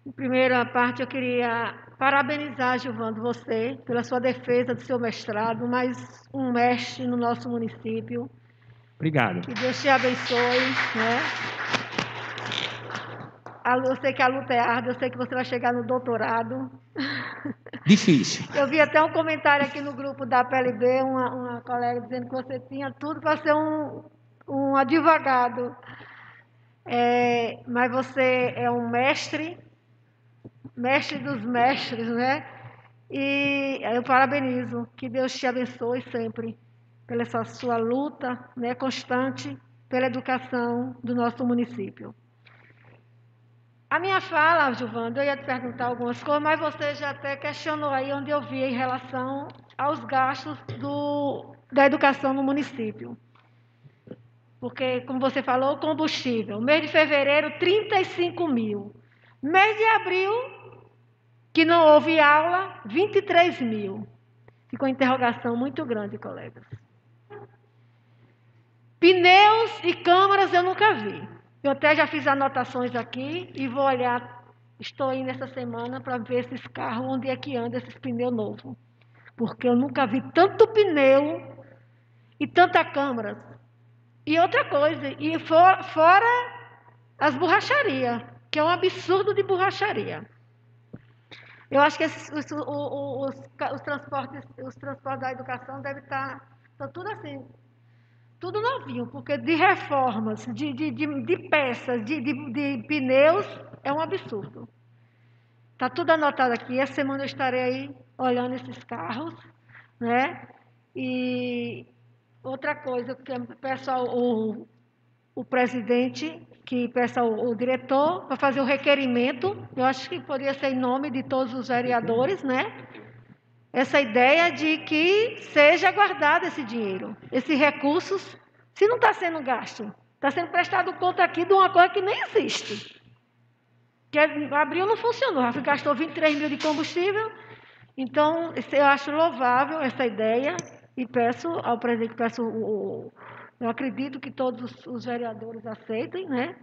em primeira parte eu queria parabenizar, Gilvando, você pela sua defesa do seu mestrado, mais um mestre no nosso município. Obrigado. Que Deus te abençoe, né? Eu sei que a luta é árdua, eu sei que você vai chegar no doutorado. Difícil. Eu vi até um comentário aqui no grupo da PLB, uma colega dizendo que você tinha tudo para ser um advogado. Mas você é um mestre dos mestres, né? E eu parabenizo, que Deus te abençoe sempre pela essa sua luta, né, constante pela educação do nosso município. A minha fala, Gilvando, eu ia te perguntar algumas coisas, mas você já até questionou aí onde eu vi em relação aos gastos da educação no município. Porque, como você falou, combustível. Mês de fevereiro, 35 mil. Mês de abril, que não houve aula, 23 mil. Ficou uma interrogação muito grande, colegas. Pneus e câmaras eu nunca vi. Eu até já fiz anotações aqui e vou olhar, estou indo essa semana para ver esses carros, onde é que anda esses pneus novos. Porque eu nunca vi tanto pneu e tanta câmara. E outra coisa, e fora as borracharias, que é um absurdo de borracharia. Eu acho que os transportes da educação devem estar tudo assim, tudo novinho, porque de reformas, de peças, de pneus, é um absurdo. Está tudo anotado aqui. Essa semana eu estarei aí olhando esses carros, né? E outra coisa, que peço o presidente, que peça o diretor, para fazer o requerimento, eu acho que poderia ser em nome de todos os vereadores, né? Essa ideia de que seja guardado esse dinheiro, esses recursos, se não está sendo gasto, está sendo prestado conta aqui de uma coisa que nem existe. Que abril não funcionou, já gastou 23 mil de combustível, então eu acho louvável essa ideia e peço ao presidente, eu acredito que todos os vereadores aceitem, né?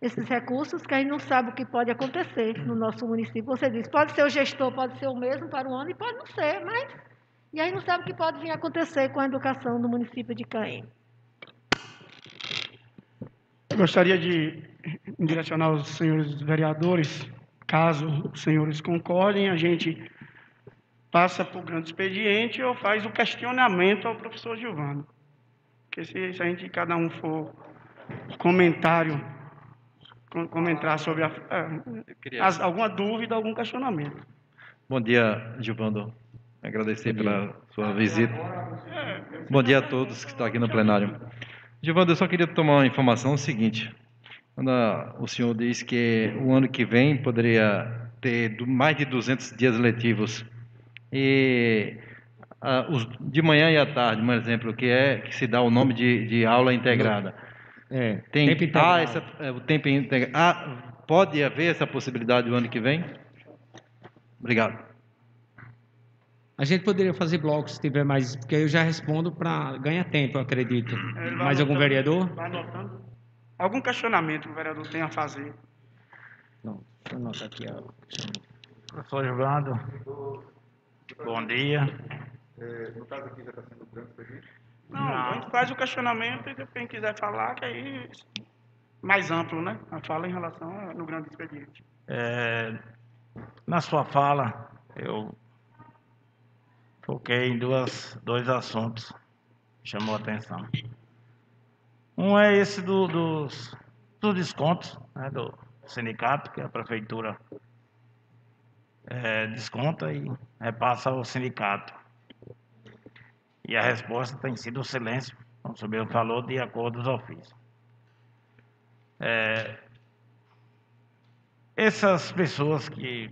Esses recursos, que a gente não sabe o que pode acontecer no nosso município. Você diz, pode ser o gestor, pode ser o mesmo para o ano, e pode não ser, mas... E aí não sabe o que pode vir a acontecer com a educação no município de Caém. Eu gostaria de direcionar aos senhores vereadores, caso os senhores concordem, a gente passa para o grande expediente ou faz o questionamento ao professor Gilvando. Porque se a gente, cada um for comentar sobre alguma dúvida, algum questionamento. Bom dia, Gilvando. Agradecer pela sua visita. Bom dia a todos que estão aqui no plenário. Gilvando, eu só queria tomar uma informação, o seguinte. Quando o senhor diz que o ano que vem poderia ter mais de 200 dias letivos, e os de manhã e à tarde, por exemplo, que se dá o nome de aula integrada. Tempo integral. O tempo integral. Pode haver essa possibilidade o ano que vem? Obrigado. A gente poderia fazer blocos se tiver mais, porque eu já respondo para ganhar tempo, eu acredito. Mais algum vereador? Vai anotando. Algum questionamento que o vereador tenha a fazer? Não, deixa eu anotar aqui. Professor Gilvando, bom dia. No caso aqui já está sendo grande expediente? Não, a gente faz o questionamento e quem quiser falar, que aí mais amplo, né? A fala em relação no grande expediente. Na sua fala, eu foquei em dois assuntos que chamou a atenção. Um é esse dos descontos, né, do sindicato, que a prefeitura desconta e repassa ao sindicato. E a resposta tem sido o silêncio, como o senhor falou, de acordo dos ofícios. Essas pessoas que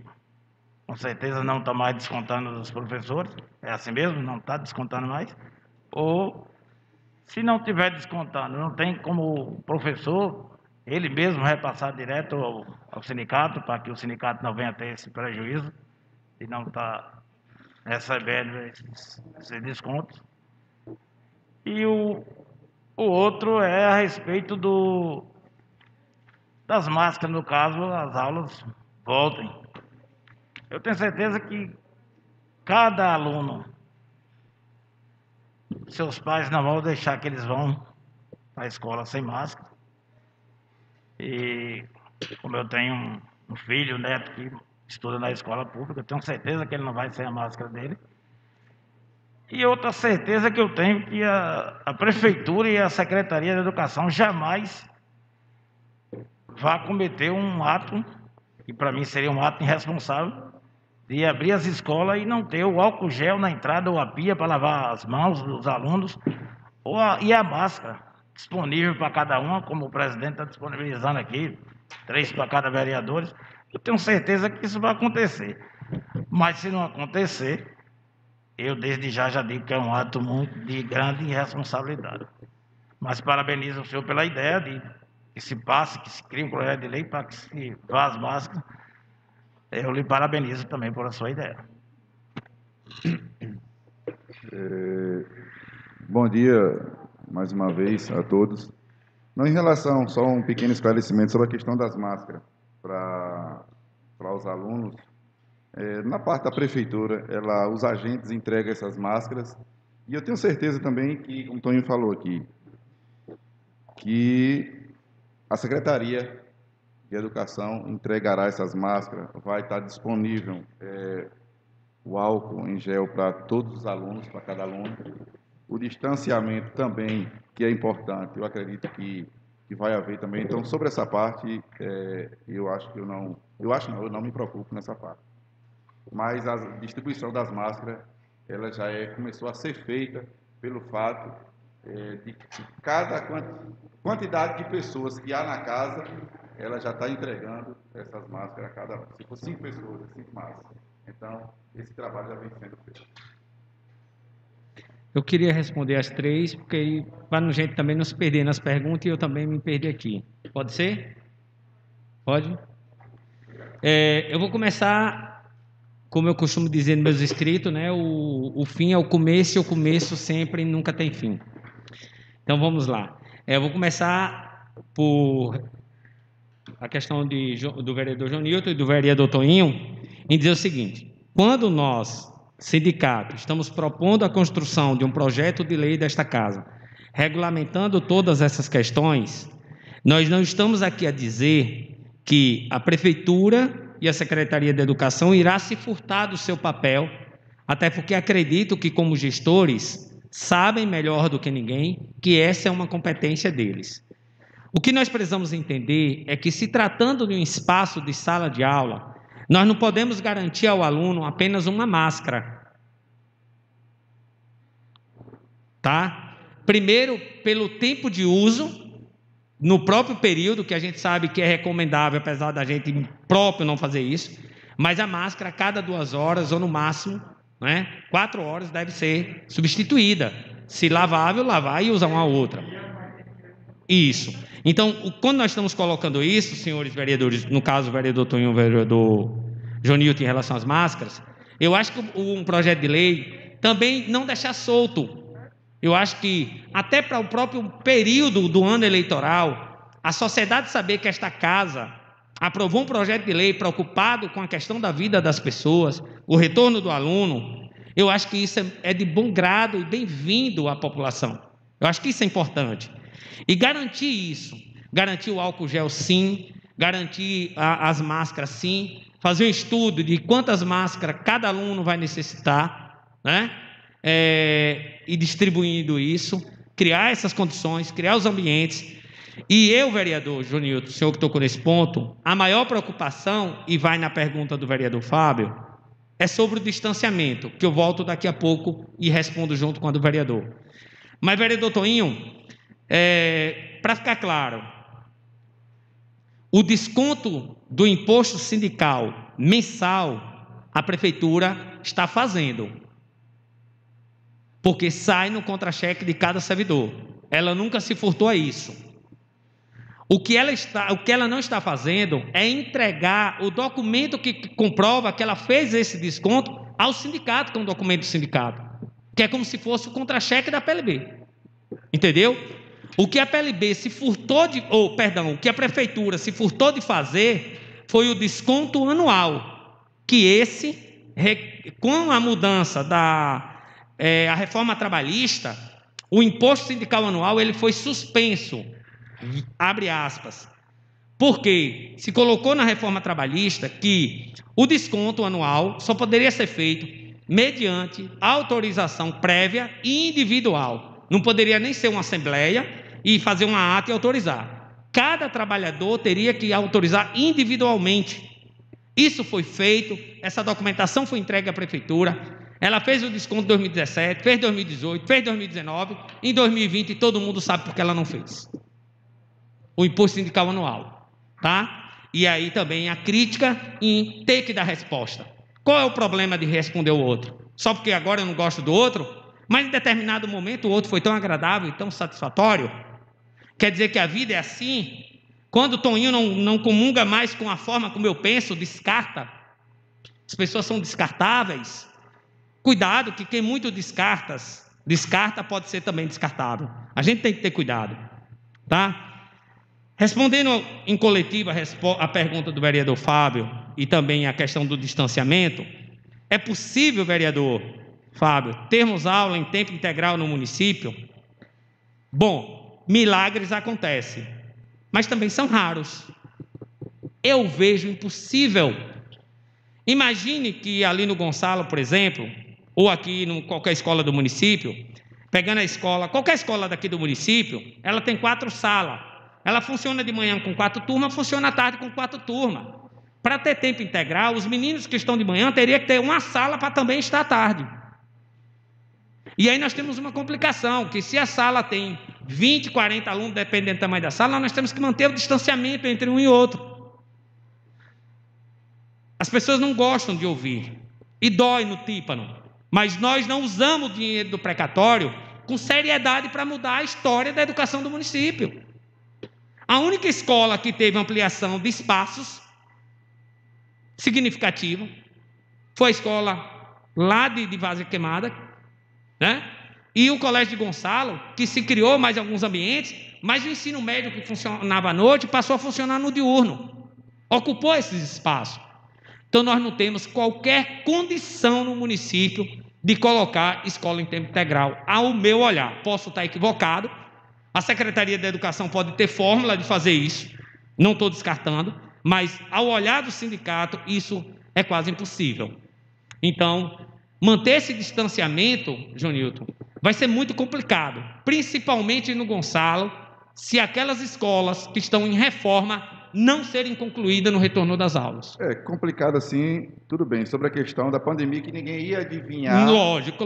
com certeza não estão mais descontando dos professores, é assim mesmo, não está descontando mais, ou se não estiver descontando, não tem como o professor, ele mesmo repassar direto ao sindicato, para que o sindicato não venha ter esse prejuízo de não estar recebendo esses descontos. E o outro é a respeito das máscaras, no caso, as aulas voltem. Eu tenho certeza que cada aluno, seus pais não vão deixar que eles vão à escola sem máscara. E como eu tenho um filho, um neto que estuda na escola pública, eu tenho certeza que ele não vai sem a máscara dele. E outra certeza que eu tenho que a Prefeitura e a Secretaria de Educação jamais vá cometer um ato, que para mim seria um ato irresponsável, de abrir as escolas e não ter o álcool gel na entrada ou a pia para lavar as mãos dos alunos, e a máscara disponível para cada uma, como o presidente está disponibilizando aqui, 3 para cada vereador. Eu tenho certeza que isso vai acontecer. Mas se não acontecer, eu desde já digo que é um ato muito de grande irresponsabilidade. Mas parabenizo o senhor pela ideia de que se passe, que se crie um projeto de lei para que se vá as máscaras. Eu lhe parabenizo também por a sua ideia. Bom dia, mais uma vez, a todos. Não, em relação, só um pequeno esclarecimento sobre a questão das máscaras para os alunos. Na parte da prefeitura, os agentes entregam essas máscaras, e eu tenho certeza também que, como o Toninho falou aqui, que a Secretaria de Educação entregará essas máscaras, vai estar disponível o álcool em gel para todos os alunos, para cada aluno, o distanciamento também, que é importante, eu acredito que vai haver também. Então, sobre essa parte, eu não me preocupo nessa parte. Mas a distribuição das máscaras, ela já começou a ser feita pelo fato de cada quantidade de pessoas que há na casa, ela já está entregando essas máscaras a cada, se for 5 pessoas, 5 máscaras. Então, esse trabalho já vem sendo feito. Eu queria responder as 3, porque aí, para a gente também não se perder nas perguntas e eu também me perder aqui. Pode ser? Pode? Eu vou começar, como eu costumo dizer nos meus escritos, né? O fim é o começo e o começo sempre nunca tem fim. Então, vamos lá. Eu vou começar por a questão do vereador João Nilton e do vereador Toninho, em dizer o seguinte: quando nós, sindicato, estamos propondo a construção de um projeto de lei desta casa, regulamentando todas essas questões, Nós não estamos aqui a dizer que a Prefeitura e a Secretaria de Educação irá se furtar do seu papel, até porque acredito que, como gestores, sabem melhor do que ninguém que essa é uma competência deles. O que nós precisamos entender é que, se tratando de um espaço de sala de aula, nós não podemos garantir ao aluno apenas uma máscara. Tá? Primeiro, pelo tempo de uso, no próprio período, que a gente sabe que é recomendável, apesar da gente próprio não fazer isso, mas a máscara, a cada 2 horas, ou no máximo, 4 horas, deve ser substituída. Se lavável, lavar e usar uma outra. Isso. Então, quando nós estamos colocando isso, senhores vereadores, no caso o vereador Tonho e o vereador Jonilton, em relação às máscaras, eu acho que um projeto de lei também não deixar solto. Eu acho que até para o próprio período do ano eleitoral, a sociedade saber que esta casa aprovou um projeto de lei preocupado com a questão da vida das pessoas, o retorno do aluno, eu acho que isso é de bom grado e bem-vindo à população. Eu acho que isso é importante. E garantir isso, garantir o álcool gel sim, garantir as máscaras sim, fazer um estudo de quantas máscaras cada aluno vai necessitar, e distribuindo isso, criar essas condições, criar os ambientes. E eu, vereador Jonilton, o senhor que tocou nesse ponto, a maior preocupação, e vai na pergunta do vereador Fábio, é sobre o distanciamento, que eu volto daqui a pouco e respondo junto com a do vereador. Mas, vereador Toinho, para ficar claro, o desconto do imposto sindical mensal, a prefeitura está fazendo, porque sai no contra-cheque de cada servidor. Ela nunca se furtou a isso. O que ela não está fazendo é entregar o documento que comprova que ela fez esse desconto ao sindicato, que é um documento do sindicato, que é como se fosse o contra-cheque da PLB. Entendeu? O que a PLB se furtou o que a prefeitura se furtou de fazer foi o desconto anual, que com a mudança a reforma trabalhista, o imposto sindical anual ele foi suspenso, abre aspas, porque se colocou na reforma trabalhista que o desconto anual só poderia ser feito mediante autorização prévia e individual. Não poderia nem ser uma assembleia e fazer uma ata e autorizar. Cada trabalhador teria que autorizar individualmente. Isso foi feito, essa documentação foi entregue à prefeitura. Ela fez o desconto em 2017, fez 2018, fez 2019, em 2020 todo mundo sabe porque ela não fez. O imposto sindical anual, tá? E aí também a crítica em ter que dar resposta. Qual é o problema de responder o outro? Só porque agora eu não gosto do outro, mas em determinado momento o outro foi tão agradável e tão satisfatório? Quer dizer que a vida é assim? Quando o Toninho não comunga mais com a forma como eu penso, descarta. As pessoas são descartáveis. Cuidado, que quem muito descarta pode ser também descartável. A gente tem que ter cuidado, tá? Respondendo em coletiva a pergunta do vereador Fábio e também a questão do distanciamento, é possível, vereador Fábio, termos aula em tempo integral no município? Bom, milagres acontecem, mas também são raros. Eu vejo impossível. Imagine que ali no Gonçalo, por exemplo, ou aqui em qualquer escola do município, pegando a escola, qualquer escola daqui do município, ela tem 4 salas. Ela funciona de manhã com 4 turmas, funciona à tarde com 4 turmas. Para ter tempo integral, os meninos que estão de manhã teriam que ter uma sala para também estar à tarde. E aí nós temos uma complicação, que se a sala tem 20, 40 alunos, dependendo do tamanho da sala, nós temos que manter o distanciamento entre um e outro. As pessoas não gostam de ouvir, e dói no tímpano, mas nós não usamos o dinheiro do precatório com seriedade para mudar a história da educação do município. A única escola que teve ampliação de espaços significativa foi a escola lá de Várzea Queimada, e o Colégio de Gonçalo, que se criou mais alguns ambientes, mas o ensino médio que funcionava à noite passou a funcionar no diurno, ocupou esses espaços. Então nós não temos qualquer condição no município de colocar escola em tempo integral, ao meu olhar. Posso estar equivocado, A Secretaria da Educação pode ter fórmula de fazer isso, não estou descartando, mas ao olhar do sindicato, isso é quase impossível. Então, manter esse distanciamento, Jonilton, vai ser muito complicado, principalmente no Gonçalo, se aquelas escolas que estão em reforma não serem concluídas no retorno das aulas. É complicado assim, tudo bem, sobre a questão da pandemia, que ninguém ia adivinhar. Lógico.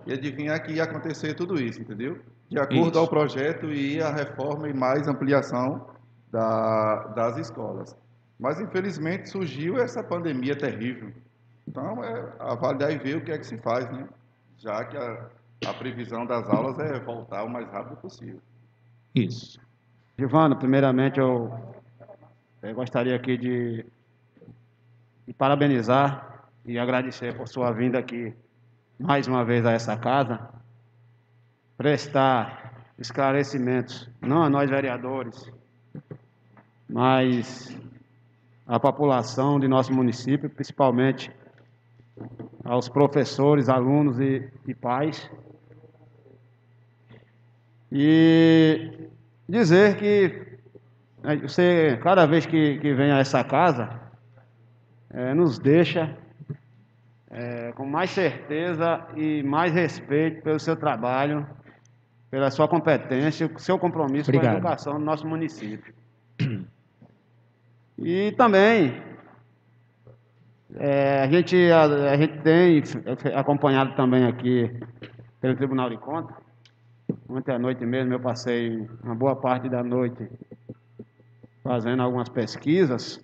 Ia adivinhar que ia acontecer tudo isso, entendeu? De acordo ao projeto, ia a reforma e mais ampliação das escolas. Mas, infelizmente, surgiu essa pandemia terrível. Então, é avaliar e ver o que é que se faz, né? Já que a previsão das aulas é voltar o mais rápido possível. Isso. Gilvando, primeiramente eu gostaria aqui de parabenizar e agradecer por sua vinda aqui mais uma vez a essa casa, prestar esclarecimentos, não a nós vereadores, mas à população de nosso município, principalmente aos professores, alunos e pais. E dizer que você, cada vez que vem a essa casa, nos deixa com mais certeza e mais respeito pelo seu trabalho, pela sua competência, seu compromisso com a educação do nosso município. E também a gente tem acompanhado também aqui pelo Tribunal de Contas. Ontem à noite mesmo eu passei uma boa parte da noite fazendo algumas pesquisas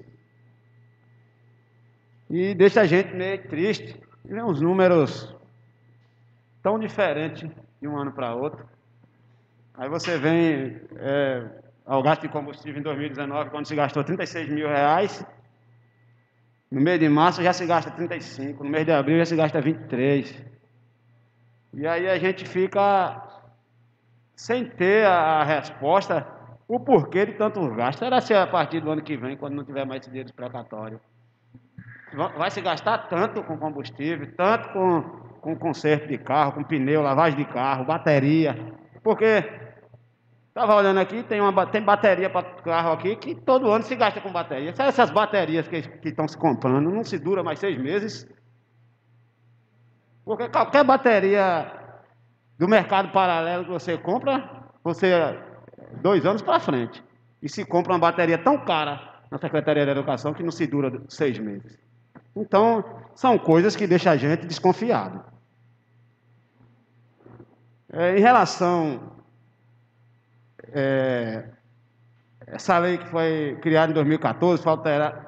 e deixa a gente meio triste. Vê uns números tão diferentes de um ano para outro. Aí você vem ao gasto de combustível em 2019, quando se gastou R$36 mil, no mês de março já se gasta 35, no mês de abril já se gasta 23. E aí a gente fica sem ter a resposta, o porquê de tantos gastos. Será se a partir do ano que vem, quando não tiver mais esse dinheiro precatório, vai se gastar tanto com combustível, tanto com conserto de carro, com pneu, lavagem de carro, bateria, porque estava olhando aqui, tem bateria para carro aqui, que todo ano se gasta com bateria. Essas baterias que estão se comprando não se dura mais 6 meses, porque qualquer bateria do mercado paralelo que você compra, 2 anos para frente. E se compra uma bateria tão cara na Secretaria da Educação que não se dura 6 meses. Então, são coisas que deixam a gente desconfiado. Em relação essa lei que foi criada em 2014, foi alterada,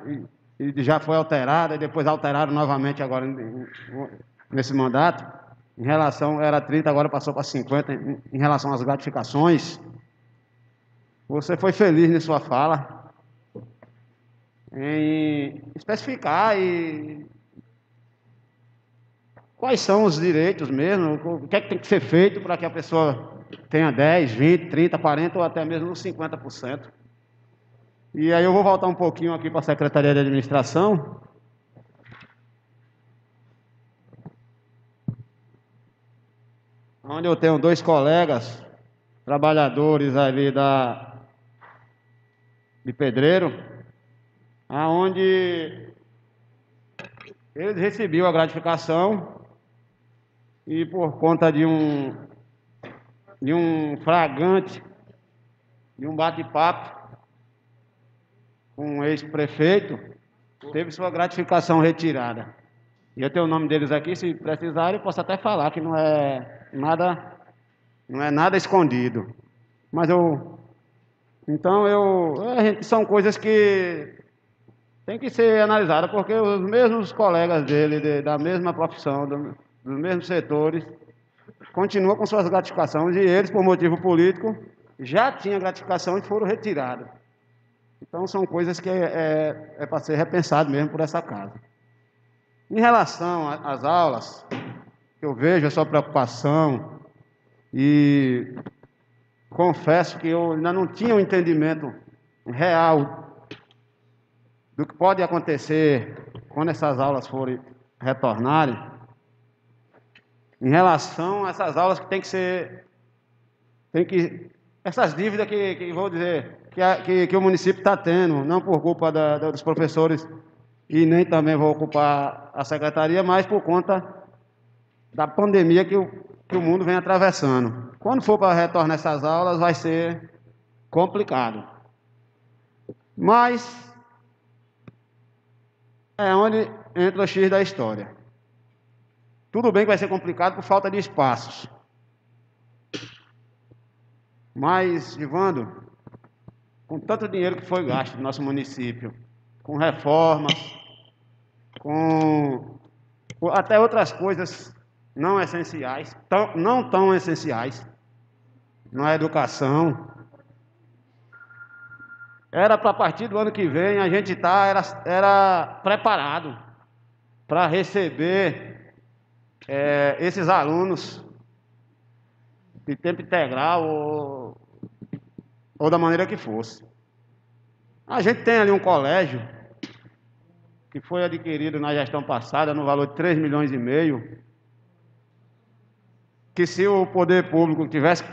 e já foi alterada, e depois alteraram novamente agora nesse mandato, em relação, era 30, agora passou para 50, em relação às gratificações. Você foi feliz na sua fala em especificar quais são os direitos mesmo, o que é que tem que ser feito para que a pessoa tenha 10, 20, 30, 40 ou até mesmo 50%. E aí eu vou voltar um pouquinho aqui para a Secretaria de Administração. Onde eu tenho 2 colegas, trabalhadores ali de pedreiro, aonde eles recebiam a gratificação e por conta de um flagrante, de um bate-papo com um ex-prefeito, teve sua gratificação retirada. E eu tenho o nome deles aqui, se precisarem, eu posso até falar que não é nada escondido. Mas são coisas que tem que ser analisadas, porque os mesmos colegas dele, da mesma profissão, dos mesmos setores, continuam com suas gratificações, e eles, por motivo político, já tinham gratificação e foram retirados. Então, são coisas que é para ser repensado mesmo por essa casa. Em relação às aulas, eu vejo a sua preocupação e confesso que eu ainda não tinha um entendimento real do que pode acontecer quando essas aulas forem retornarem, em relação a essas aulas que tem que essas dívidas que vou dizer, que o município está tendo, não por culpa dos professores e nem também vou ocupar a secretaria, mas por conta da pandemia que o mundo vem atravessando. Quando for para retornar essas aulas, vai ser complicado. Mas é onde entra o X da história. Tudo bem que vai ser complicado por falta de espaços. Mas, Givando, com tanto dinheiro que foi gasto no nosso município, com reformas, com até outras coisas não essenciais, não tão essenciais, na educação, era para a partir do ano que vem a gente era preparado para receber esses alunos de tempo integral ou da maneira que fosse. A gente tem ali um colégio que foi adquirido na gestão passada no valor de 3,5 milhões, que se o poder público tivesse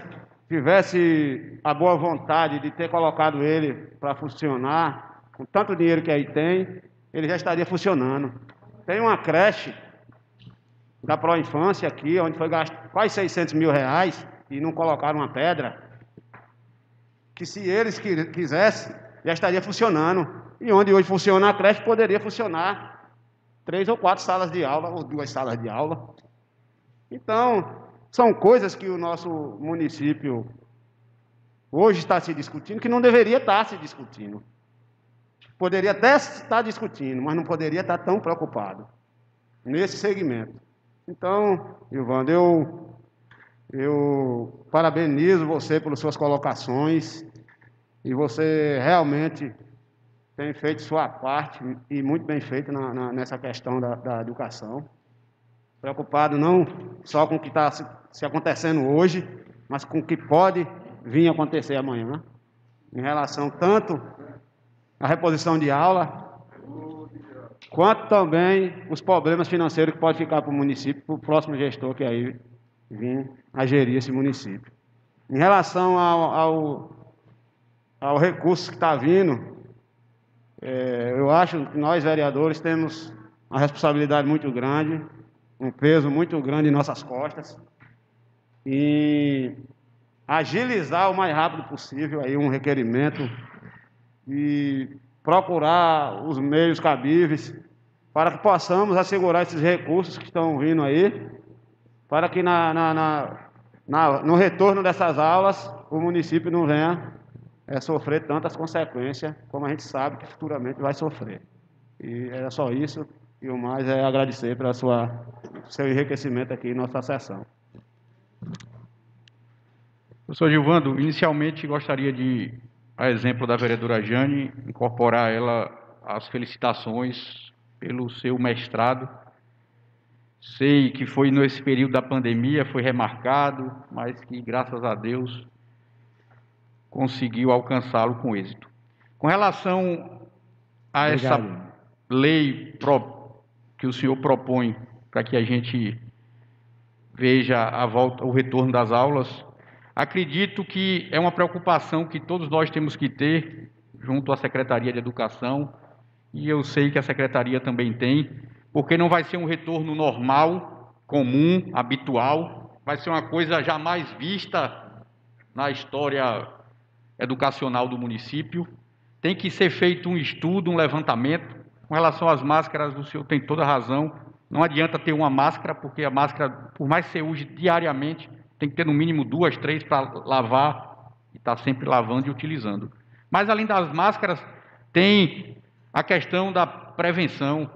a boa vontade de ter colocado ele para funcionar, com tanto dinheiro que aí tem, ele já estaria funcionando. Tem uma creche da Proinfância aqui, onde foi gasto quase 600 mil reais e não colocaram uma pedra, que se eles quisessem, já estaria funcionando. E onde hoje funciona a creche, poderia funcionar 3 ou 4 salas de aula, ou 2 salas de aula. Então, são coisas que o nosso município hoje está se discutindo, que não deveria estar se discutindo. Poderia até estar discutindo, mas não poderia estar tão preocupado nesse segmento. Então, Givando, eu parabenizo você pelas suas colocações e você realmente tem feito sua parte e muito bem feito nessa questão da educação. Preocupado não só com o que está se acontecendo hoje, mas com o que pode vir a acontecer amanhã, em relação tanto à reposição de aula, quanto também os problemas financeiros que podem ficar para o município, para o próximo gestor que aí vir a gerir esse município. Em relação ao recurso que está vindo, eu acho que nós, vereadores, temos uma responsabilidade muito grande, um peso muito grande em nossas costas, e agilizar o mais rápido possível aí um requerimento e procurar os meios cabíveis para que possamos assegurar esses recursos que estão vindo aí, para que no retorno dessas aulas o município não venha sofrer tantas consequências como a gente sabe que futuramente vai sofrer. E era só isso, e o mais é agradecer pela seu enriquecimento aqui em nossa sessão. Professor Givando, inicialmente gostaria de, a exemplo da vereadora Jane, incorporar ela às felicitações pelo seu mestrado. Sei que foi nesse período da pandemia, foi remarcado, mas que, graças a Deus, conseguiu alcançá-lo com êxito. Com relação a essa lei que o senhor propõe para que a gente veja o retorno das aulas, acredito que é uma preocupação que todos nós temos que ter junto à Secretaria de Educação, e eu sei que a Secretaria também tem, porque não vai ser um retorno normal, comum, habitual, vai ser uma coisa jamais vista na história educacional do município. Tem que ser feito um estudo, um levantamento. Com relação às máscaras, o senhor tem toda a razão. Não adianta ter uma máscara, porque a máscara, por mais que você use diariamente, tem que ter no mínimo 2, 3 para lavar, e estar sempre lavando e utilizando. Mas, além das máscaras, tem a questão da prevenção.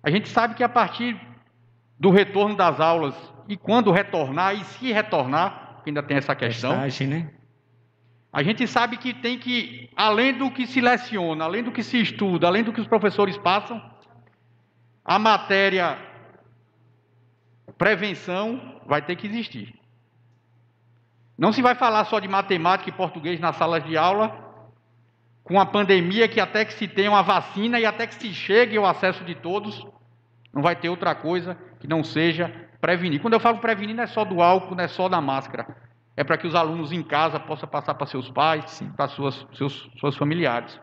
A gente sabe que a partir do retorno das aulas, e quando retornar, e se retornar, ainda tem essa questão, né? A gente sabe que tem que, além do que se leciona, além do que se estuda, além do que os professores passam, a matéria prevenção vai ter que existir. Não se vai falar só de matemática e português nas salas de aula, com a pandemia que até que se tenha uma vacina e até que se chegue ao acesso de todos, não vai ter outra coisa que não seja prevenir. Quando eu falo prevenir, não é só do álcool, não é só da máscara. é para que os alunos em casa possam passar para seus pais, para suas familiares.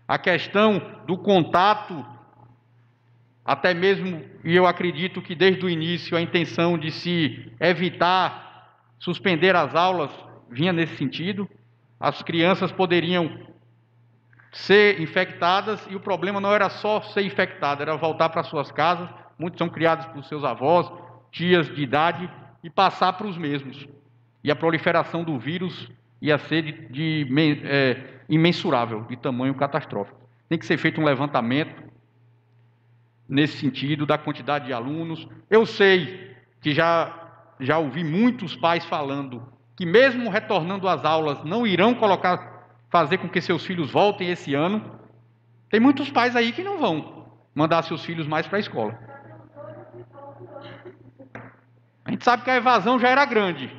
A questão do contato, até mesmo, e eu acredito que desde o início a intenção de se evitar suspender as aulas vinha nesse sentido. As crianças poderiam ser infectadas e o problema não era só ser infectado, era voltar para suas casas. Muitos são criados por seus avós, tias de idade, e passar para os mesmos. E a proliferação do vírus ia ser imensurável, de tamanho catastrófico. Tem que ser feito um levantamento nesse sentido, da quantidade de alunos. Eu sei que já ouvi muitos pais falando que mesmo retornando às aulas, não irão fazer com que seus filhos voltem esse ano. Tem muitos pais aí que não vão mandar seus filhos mais para a escola. A gente sabe que a evasão já era grande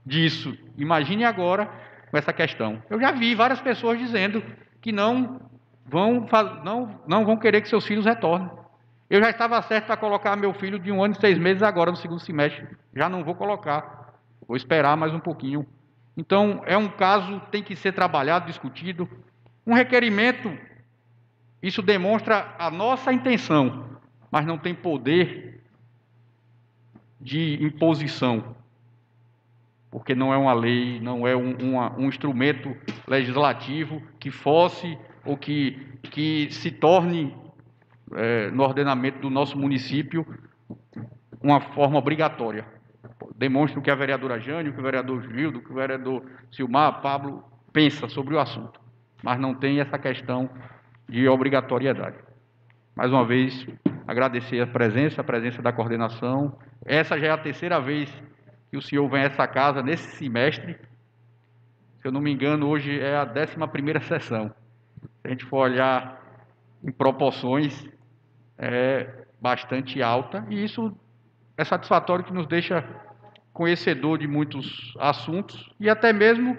disso. Imagine agora com essa questão. Eu já vi várias pessoas dizendo que não vão querer que seus filhos retornem. Eu já estava certo para colocar meu filho de 1 ano e 6 meses agora no segundo semestre. Já não vou colocar. Vou esperar mais um pouquinho. Então, é um caso que tem que ser trabalhado, discutido. Um requerimento, isso demonstra a nossa intenção, mas não tem poder de imposição, porque não é uma lei, não é um instrumento legislativo que force ou que se torne, no ordenamento do nosso município, uma forma obrigatória. Demonstra o que a vereadora Jane, o que o vereador Gildo, o que o vereador Silmar, Pablo, pensa sobre o assunto, mas não tem essa questão de obrigatoriedade. Mais uma vez, agradecer a presença da coordenação. Essa já é a 3ª vez que o senhor vem a essa casa nesse semestre. Se eu não me engano, hoje é a 11ª sessão. Se a gente for olhar em proporções, é bastante alta, e isso é satisfatório, que nos deixa conhecedor de muitos assuntos, e até mesmo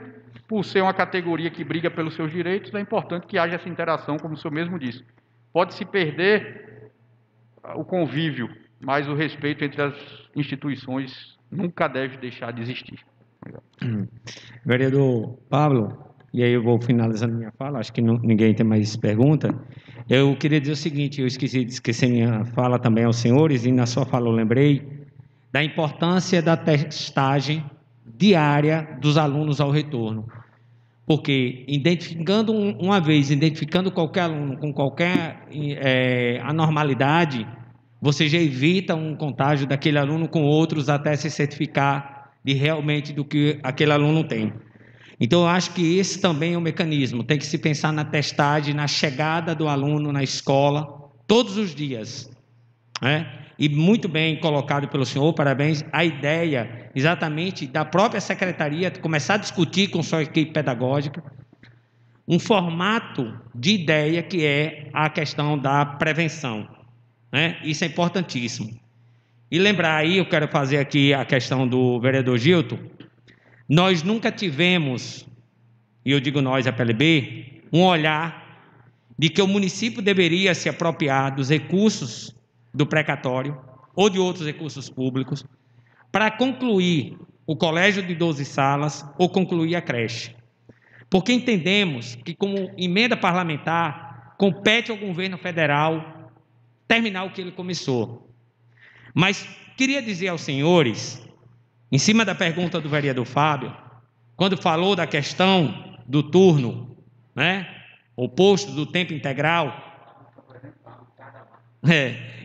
por ser uma categoria que briga pelos seus direitos, é importante que haja essa interação, como o senhor mesmo disse. Pode-se perder o convívio, mas o respeito entre as instituições nunca deve deixar de existir. Vereador Pablo, e aí eu vou finalizando minha fala, acho que ninguém tem mais pergunta. Eu queria dizer o seguinte, eu esqueci minha fala também aos senhores, e na sua fala eu lembrei da importância da testagem diária dos alunos ao retorno. Porque, identificando qualquer aluno com qualquer anormalidade, você já evita um contágio daquele aluno com outros até se certificar de realmente do que aquele aluno tem. Então, eu acho que esse também é um mecanismo. Tem que se pensar na testagem, na chegada do aluno na escola, todos os dias. E muito bem colocado pelo senhor, parabéns. A ideia, exatamente, da própria secretaria, começar a discutir com sua equipe pedagógica um formato de ideia que é a questão da prevenção. Isso é importantíssimo. E lembrar aí, eu quero fazer aqui a questão do vereador Gilton. Nós nunca tivemos, e eu digo nós, a PLB, um olhar de que o município deveria se apropriar dos recursos do precatório ou de outros recursos públicos para concluir o colégio de 12 salas ou concluir a creche. Porque entendemos que, como emenda parlamentar, compete ao governo federal terminar o que ele começou. Mas queria dizer aos senhores, em cima da pergunta do vereador Fábio, quando falou da questão do turno, oposto do tempo integral,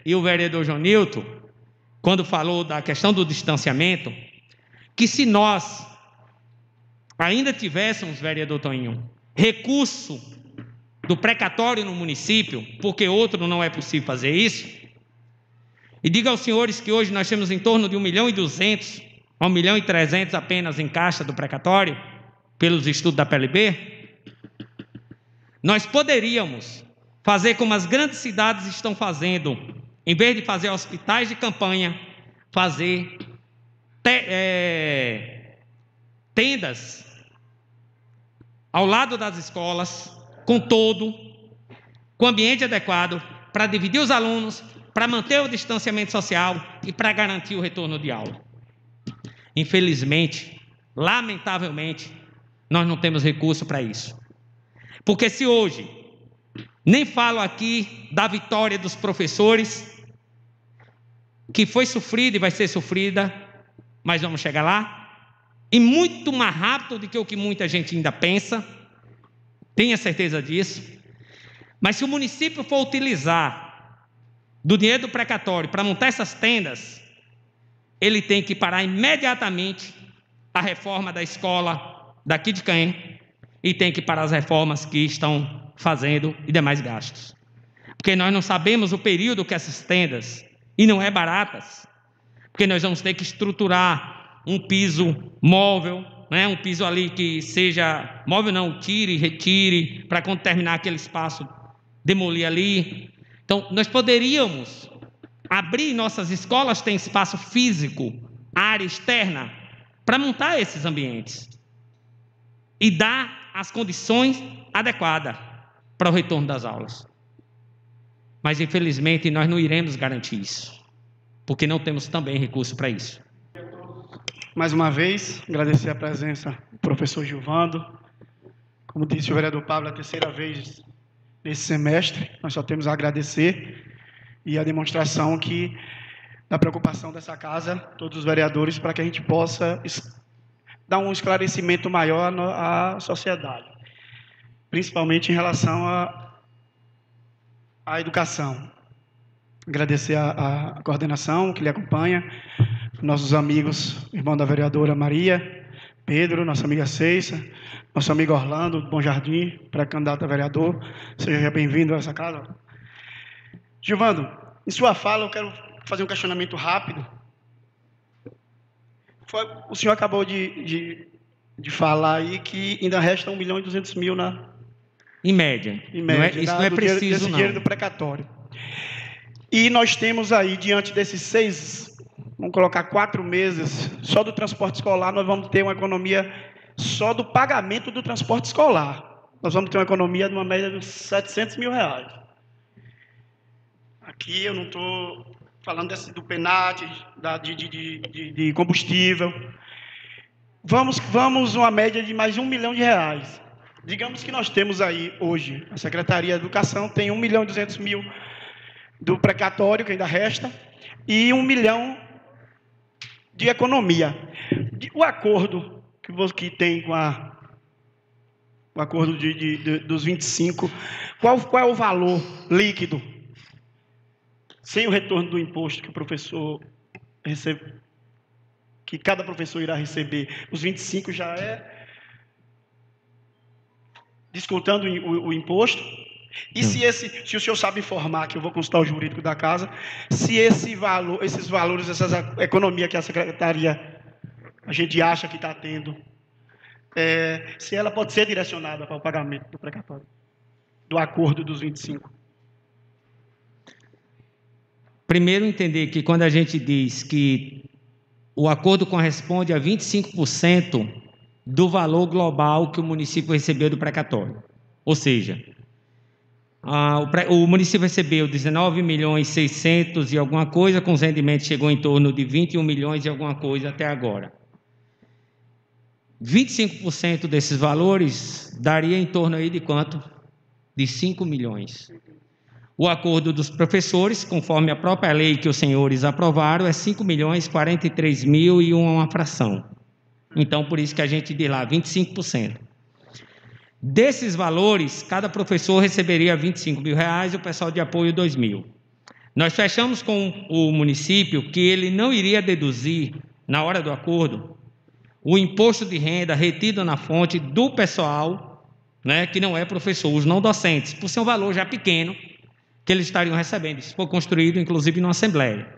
e o vereador João Nilton, quando falou da questão do distanciamento, que se nós ainda tivéssemos, vereador Toninho, recurso do precatório no município, porque outro não é possível fazer isso, e diga aos senhores que hoje nós temos em torno de 1.200.000 a 1.300.000 apenas em caixa do precatório, pelos estudos da PLB, nós poderíamos fazer como as grandes cidades estão fazendo, em vez de fazer hospitais de campanha, fazer tendas ao lado das escolas, com ambiente adequado, para dividir os alunos, para manter o distanciamento social e para garantir o retorno de aula. Infelizmente, lamentavelmente, nós não temos recurso para isso. Porque se hoje, nem falo aqui da vitória dos professores, que foi sofrida e vai ser sofrida, mas vamos chegar lá, e muito mais rápido do que o que muita gente ainda pensa, tenha certeza disso. Mas se o município for utilizar do dinheiro do precatório para montar essas tendas, ele tem que parar imediatamente a reforma da escola daqui de Caém e tem que parar as reformas que estão fazendo e demais gastos. Porque nós não sabemos o período que essas tendas, e não é baratas, porque nós vamos ter que estruturar um piso móvel, né? Um piso ali que seja móvel, não, tire, retire, para quando terminar aquele espaço, demolir ali. Então, nós poderíamos abrir, nossas escolas têm espaço físico, área externa, para montar esses ambientes e dar as condições adequadas para o retorno das aulas. Mas, infelizmente, nós não iremos garantir isso, porque não temos também recurso para isso. Mais uma vez, agradecer a presença do professor Gilvando. Como disse o vereador Pablo, é a terceira vez nesse semestre, nós só temos a agradecer e a demonstração da preocupação dessa casa, todos os vereadores, para que a gente possa dar um esclarecimento maior à sociedade, principalmente em relação à educação. Agradecer a coordenação que lhe acompanha, nossos amigos, irmão da vereadora Maria, Pedro, nossa amiga Ceissa, nosso amigo Orlando, do Bom Jardim, pré-candidato a vereador. Seja bem-vindo a essa casa. Gilvando, em sua fala eu quero fazer um questionamento rápido. O senhor acabou de falar aí que ainda resta 1.200.000 na... Em média. Isso não é preciso, não. Dinheiro do precatório. E nós temos aí, diante desses 6, vamos colocar 4 meses, só do transporte escolar, nós vamos ter uma economia só do pagamento do transporte escolar. Nós vamos ter uma economia de uma média de R$700 mil. Aqui eu não estou falando do PENAT, de combustível. Vamos uma média de mais de R$1 milhão. Digamos que nós temos aí hoje, a Secretaria de Educação tem 1.200.000 do precatório, que ainda resta, e 1 milhão de economia. O acordo que tem com o acordo dos 25, qual é o valor líquido, sem o retorno do imposto que o professor recebe, que cada professor irá receber? Os 25 já é descontando o imposto. E se o senhor sabe informar, que eu vou consultar o jurídico da casa, se esses valores, essa economia que a secretaria, a gente acha que está tendo, se ela pode ser direcionada para o pagamento do precatório, do acordo dos 25. Primeiro, entender que quando a gente diz que o acordo corresponde a 25% do valor global que o município recebeu do precatório. Ou seja, o município recebeu 19.600.000 e alguma coisa, com os rendimentos chegou em torno de 21 milhões e alguma coisa até agora. 25% desses valores daria em torno aí de quanto? De 5 milhões. O acordo dos professores, conforme a própria lei que os senhores aprovaram, é 5.043.000 e uma fração. Então, por isso que a gente diz lá, 25%. Desses valores, cada professor receberia R$25 mil e o pessoal de apoio R$2.000. Nós fechamos com o município que ele não iria deduzir, na hora do acordo, o imposto de renda retido na fonte do pessoal, né, que não é professor, os não docentes, por ser um valor já pequeno, que eles estariam recebendo. Isso foi construído, inclusive, numa assembleia.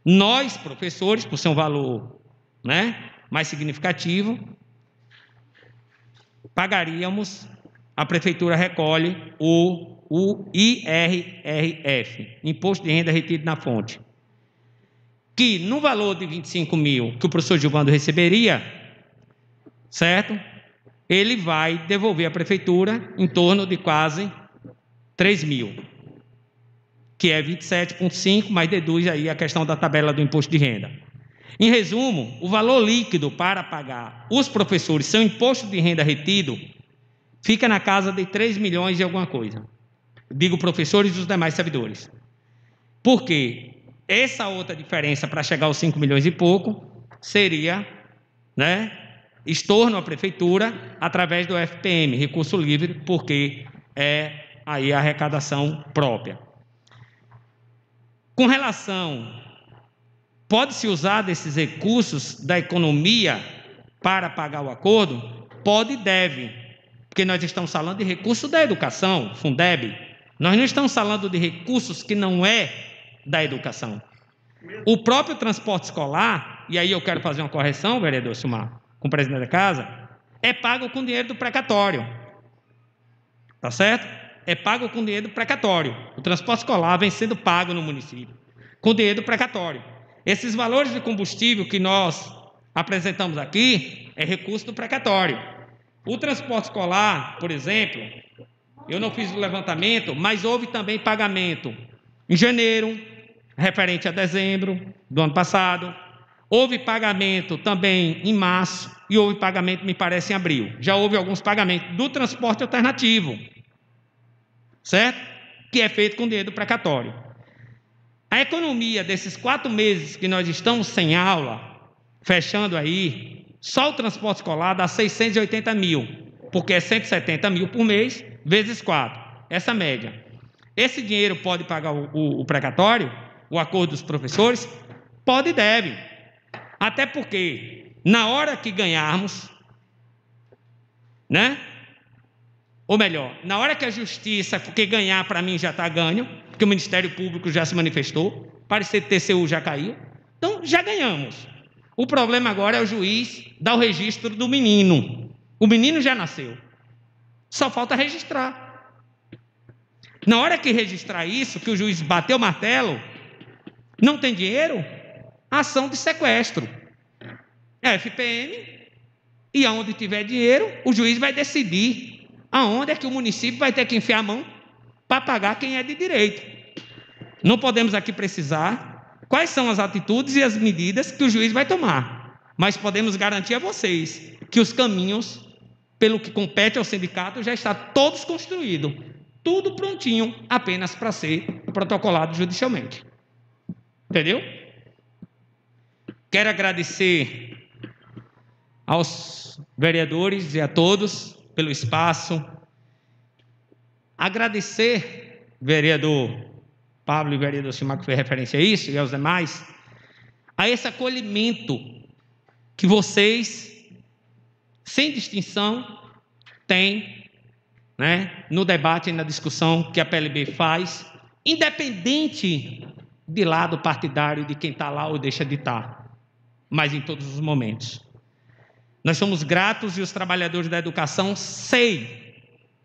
Nós, professores, por ser um valor, né, mais significativo, pagaríamos, a prefeitura recolhe o IRRF, Imposto de Renda Retido na Fonte, que no valor de 25 mil que o professor Gilvando receberia, certo? Ele vai devolver à prefeitura em torno de quase 3 mil, que é 27,5, mas deduz aí a questão da tabela do imposto de renda. Em resumo, o valor líquido para pagar os professores seu imposto de renda retido fica na casa de 3 milhões e alguma coisa. Digo professores e os demais servidores. Por quê? Essa outra diferença para chegar aos 5 milhões e pouco seria, né, estorno à prefeitura através do FPM, recurso livre, porque é aí a arrecadação própria. Com relação, pode-se usar desses recursos da economia para pagar o acordo? Pode e deve, porque nós estamos falando de recurso da educação, Fundeb. Nós não estamos falando de recursos que não é da educação. O próprio transporte escolar, e aí eu quero fazer uma correção, vereador Silmar, com o presidente da casa, é pago com dinheiro do precatório. Tá certo? É pago com dinheiro do precatório. O transporte escolar vem sendo pago no município, com dinheiro do precatório. Esses valores de combustível que nós apresentamos aqui, é recurso do precatório. O transporte escolar, por exemplo, eu não fiz o levantamento, mas houve também pagamento em janeiro, referente a dezembro do ano passado. Houve pagamento também em março e houve pagamento, me parece, em abril. Já houve alguns pagamentos do transporte alternativo, certo? Que é feito com dinheiro do precatório. A economia desses 4 meses que nós estamos sem aula, fechando aí, só o transporte escolar dá 680 mil, porque é 170 mil por mês, vezes 4, essa média. Esse dinheiro pode pagar o precatório, o acordo dos professores? Pode e deve. Até porque, na hora que ganharmos, né? Ou melhor, na hora que a justiça, porque ganhar para mim já está ganho, porque o Ministério Público já se manifestou, parecer que TCU já caiu, então já ganhamos. O problema agora é o juiz dar o registro do menino. O menino já nasceu. Só falta registrar. Na hora que registrar isso, que o juiz bateu o martelo, não tem dinheiro, ação de sequestro. FPM, e aonde tiver dinheiro, o juiz vai decidir aonde é que o município vai ter que enfiar a mão para pagar quem é de direito. Não podemos aqui precisar quais são as atitudes e as medidas que o juiz vai tomar, mas podemos garantir a vocês que os caminhos, pelo que compete ao sindicato, já está todos construídos, tudo prontinho, apenas para ser protocolado judicialmente. Entendeu? Quero agradecer aos vereadores e a todos pelo espaço. Agradecer, vereador Pablo e vereador Silmar, que foi referência a isso, e aos demais, a esse acolhimento que vocês, sem distinção, têm, né, no debate e na discussão que a PLB faz, independente de lado partidário de quem está lá ou deixa de estar, mas em todos os momentos. Nós somos gratos e os trabalhadores da educação sei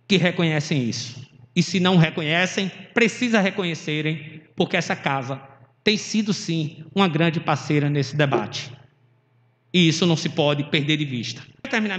que reconhecem isso. E se não reconhecem, precisa reconhecerem, porque essa casa tem sido, sim, uma grande parceira nesse debate. E isso não se pode perder de vista. Vou terminar